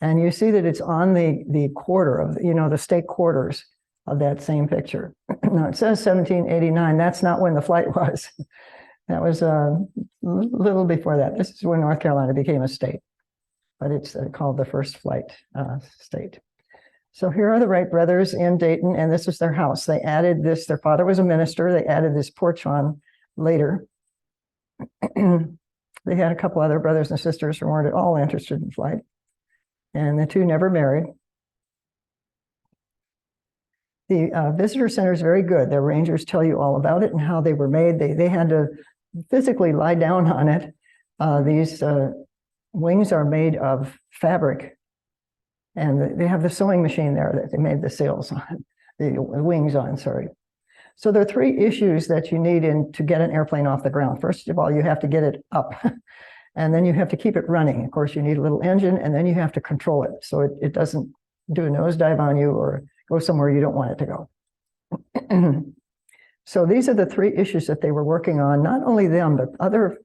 S2: And you see that it's on the quarter of, the state quarters of that same picture. Now it says 1789. That's not when the flight was. That was a little before that. This is when North Carolina became a state, but it's called the first flight state. So here are the Wright brothers in Dayton, and this is their house. They added this, their father was a minister. They added this porch on later. They had a couple other brothers and sisters who weren't at all interested in flight. And the two never married. The visitor center is very good. Their rangers tell you all about it and how they were made. They had to physically lie down on it. These wings are made of fabric. And they have the sewing machine there that they made the sails on, the wings on, sorry. So there are three issues that you need to get an airplane off the ground. First of all, you have to get it up, and then you have to keep it running. Of course, you need a little engine, and then you have to control it so it doesn't do a nosedive on you or go somewhere you don't want it to go. So these are the three issues that they were working on, not only them, but other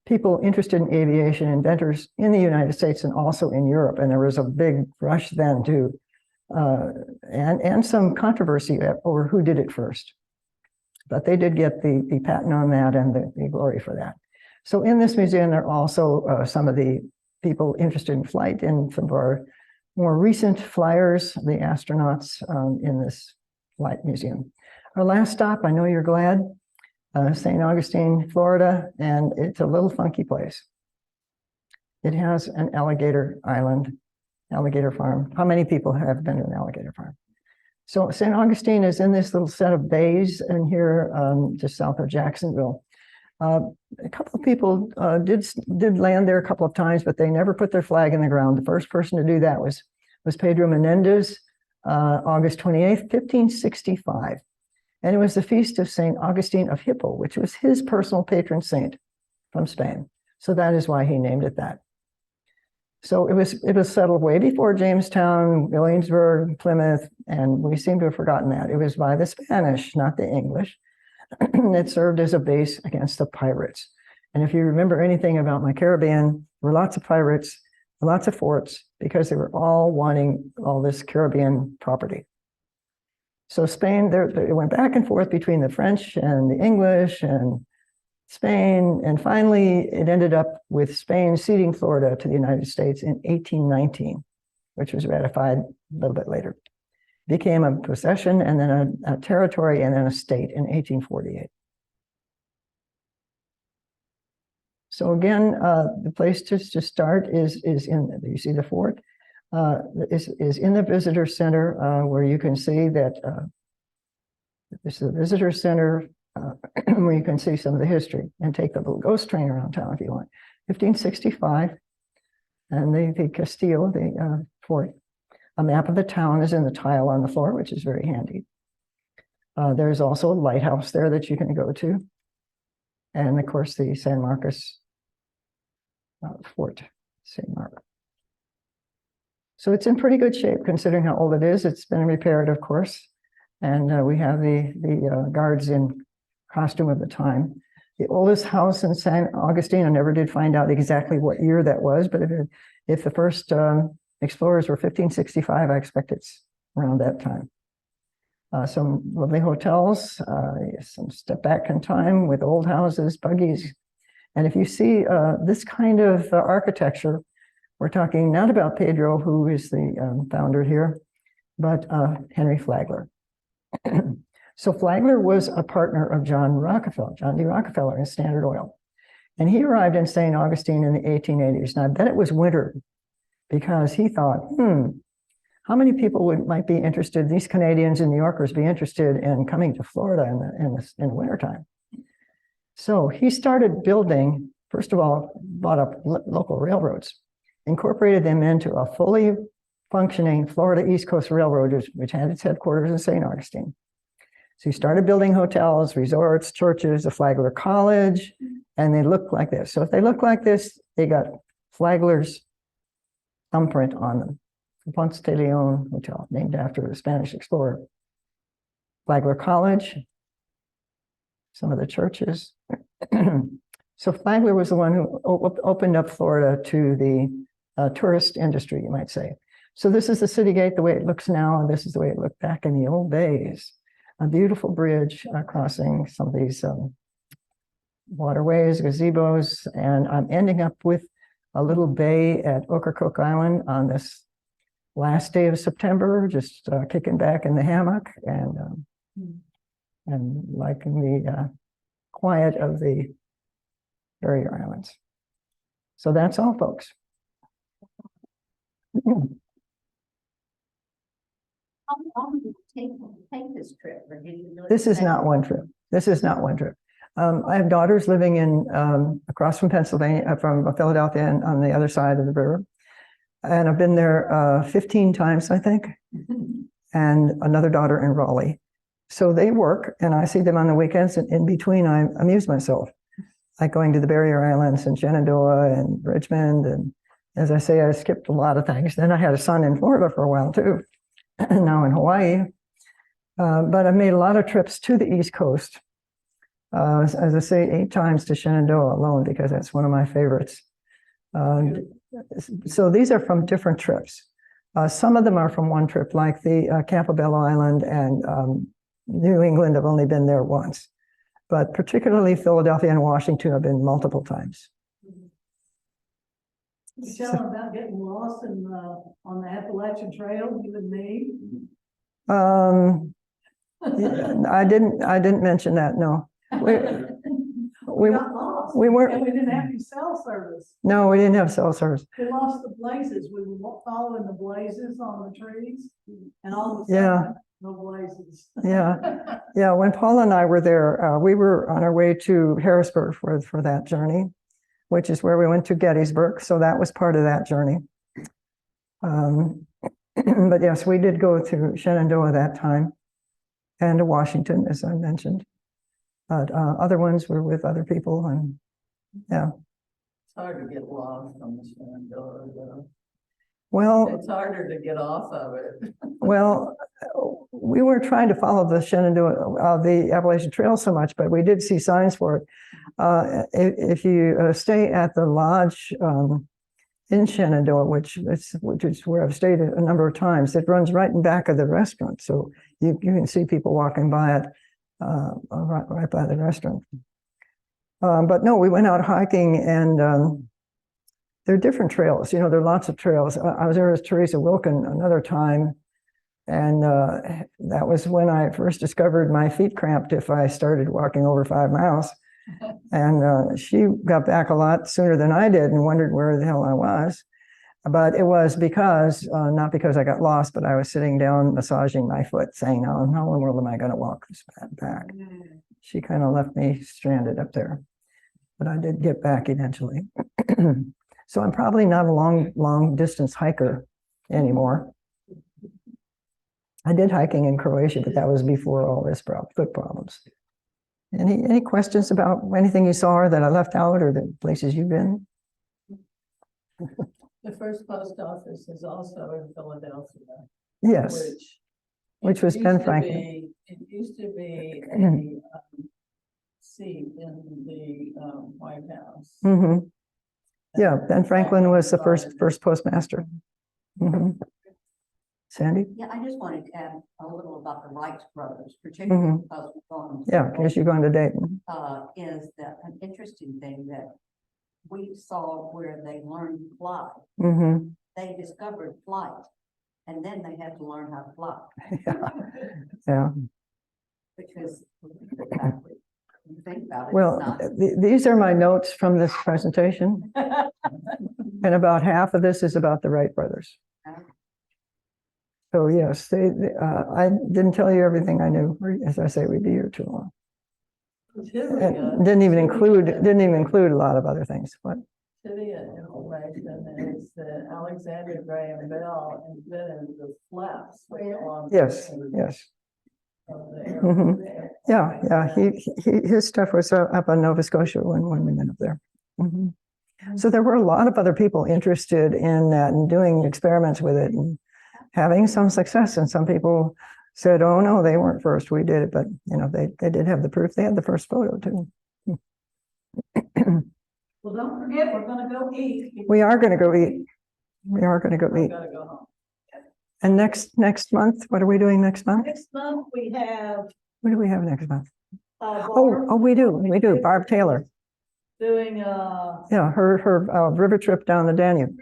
S2: people interested in aviation, inventors in the United States and also in Europe. And there was a big rush then to, and some controversy over who did it first. But they did get the patent on that and the glory for that. So in this museum, there are also some of the people interested in flight and some of our more recent flyers, the astronauts in this flight museum. Our last stop, I know you're glad, St. Augustine, Florida, and it's a little funky place. It has an alligator island, alligator farm. How many people have been to an alligator farm? So St. Augustine is in this little set of bays in here, just south of Jacksonville. A couple of people did land there a couple of times, but they never put their flag in the ground. The first person to do that was Pedro Menendez, August 28th, 1565. And it was the feast of St. Augustine of Hippo, which was his personal patron saint from Spain. So that is why he named it that. So it was settled way before Jamestown, Williamsburg, Plymouth, and we seem to have forgotten that. It was by the Spanish, not the English. It served as a base against the pirates. And if you remember anything about my Caribbean, there were lots of pirates, lots of forts, because they were all wanting all this Caribbean property. So Spain, it went back and forth between the French and the English and Spain, and finally it ended up with Spain ceding Florida to the United States in 1819, which was ratified a little bit later. It became a possession and then a territory and then a state in 1848. So again, the place to start is in, you see the fort, is in the visitor center where you can see that this is the visitor center where you can see some of the history and take the little ghost train around town if you want. 1565, and the Castillo, the fort. A map of the town is in the tile on the floor, which is very handy. There's also a lighthouse there that you can go to. And of course, the San Marcos Fort, St. Marcos. So it's in pretty good shape considering how old it is. It's been repaired, of course. And we have the guards in costume of the time. The oldest house in San Augustine, I never did find out exactly what year that was, but if the first explorers were 1565, I expect it's around that time. Some lovely hotels, some step back in time with old houses, buggies. And if you see this kind of architecture, we're talking not about Pedro, who is the founder here, but Henry Flagler. So Flagler was a partner of John D. Rockefeller in Standard Oil. And he arrived in St. Augustine in the 1880s. And I bet it was winter because he thought, how many people might be interested, these Canadians and New Yorkers be interested in coming to Florida in the wintertime? So he started building first of all, bought up local railroads, incorporated them into a fully functioning Florida East Coast Railroad, which had its headquarters in St. Augustine. So he started building hotels, resorts, churches, a Flagler College, and they looked like this. So if they look like this, they got Flagler's thumbprint on them. Ponce de Leon Hotel, named after the Spanish explorer. Flagler College, some of the churches. So Flagler was the one who opened up Florida to the tourist industry, you might say. So this is the city gate, the way it looks now, and this is the way it looked back in the old days. A beautiful bridge crossing some of these waterways, gazebos, and I'm ending up with a little bay at Ocracoke Island on this last day of September, just kicking back in the hammock and liking the quiet of the barrier islands. So that's all, folks.
S3: How long did it take this trip? Or did you
S2: This is not one trip. This is not one trip. I have daughters living in across from Pennsylvania, from Philadelphia, and on the other side of the river. And I've been there 15 times, I think, and another daughter in Raleigh. So they work, and I see them on the weekends, and in between, I amuse myself, like going to the barrier islands and Shenandoah and Richmond. And as I say, I skipped a lot of things. Then I had a son in Florida for a while, too, and now in Hawaii. But I've made a lot of trips to the East Coast. As I say, 8 times to Shenandoah alone, because that's one of my favorites. So these are from different trips. Some of them are from one trip, like the Campobello Island and New England. I've only been there once, but particularly Philadelphia and Washington have been multiple times.
S4: You tell them about getting lost in on the Appalachian Trail, you and me.
S2: I didn't mention that. No, we
S4: got lost.
S2: we weren't.
S4: And we didn't have any cell service.
S2: No, we didn't have cell service.
S4: We lost the blazes. We were following the blazes on the trees, and all of a
S2: Yeah.
S4: sudden, no blazes.
S2: Yeah, yeah. When Paula and I were there, we were on our way to Harrisburg for that journey, which is where we went to Gettysburg. So that was part of that journey. But yes, we did go to Shenandoah that time, and to Washington, as I mentioned. But other ones were with other people, and yeah.
S5: It's hard to get lost on the Shenandoah, though.
S2: Well,
S5: It's harder to get off of it.
S2: well, we weren't trying to follow the Shenandoah, the Appalachian Trail so much, but we did see signs for it. If you stay at the lodge in Shenandoah, which is where I've stayed a number of times, it runs right in back of the restaurant, so you can see people walking by it right by the restaurant. But no, we went out hiking, and there are different trails. You know, there are lots of trails. I was there with Teresa Wilkin another time, and that was when I first discovered my feet cramped if I started walking over 5 miles. And she got back a lot sooner than I did and wondered where the hell I was. But it was because, not because I got lost, but I was sitting down massaging my foot saying, oh, how in the world am I going to walk this back? She kind of left me stranded up there, but I did get back eventually. So I'm probably not a long distance hiker anymore. I did hiking in Croatia, but that was before all this foot problems. Any questions about anything you saw or that I left out, or the places you've been?
S5: The first post office is also in Philadelphia.
S2: Yes, which was
S5: it
S2: Ben
S5: used to
S2: Franklin.
S5: It used to be a seat in the White House.
S2: Mm-hmm. Yeah, Ben Franklin was the first postmaster. Mm-hmm. Sandy?
S6: Yeah, I just wanted to add a little about the Wright brothers, particularly because we're going.
S2: Yeah, because you're going to Dayton.
S6: Is that an interesting thing that we saw where they learned to fly.
S2: Mm-hmm.
S6: They discovered flight, and then they had to learn how to fly,
S2: Yeah.
S6: which was exactly. You think about it.
S2: Well, these are my notes from this presentation, and about half of this is about the Wright brothers. So yes, I didn't tell you everything I knew. As I say, we'd be here too long. It didn't even include a lot of other things, but
S5: Trivia information is that Alexander Graham Bell invented the flaps. that go on
S2: yes,
S5: the
S2: yes.
S5: of the
S2: Mhm.
S5: airplane.
S2: Yeah, his stuff was up on Nova Scotia when we went up there. Mhm. So there were a lot of other people interested in that and doing experiments with it and having some success. And some people said, oh, no, they weren't first. We did it. But, you know, they did have the proof. They had the first photo, too.
S4: Well, don't forget, we're gonna go eat.
S2: We are going to go eat. We are going to go
S5: I
S2: eat.
S5: gotta go home.
S2: And next month, what are we doing next month?
S4: Next month, we have,
S2: What do we have next month?
S4: Barb.
S2: Oh, we do. Barb Taylor.
S5: Doing,
S2: Yeah, her river trip down the Danube.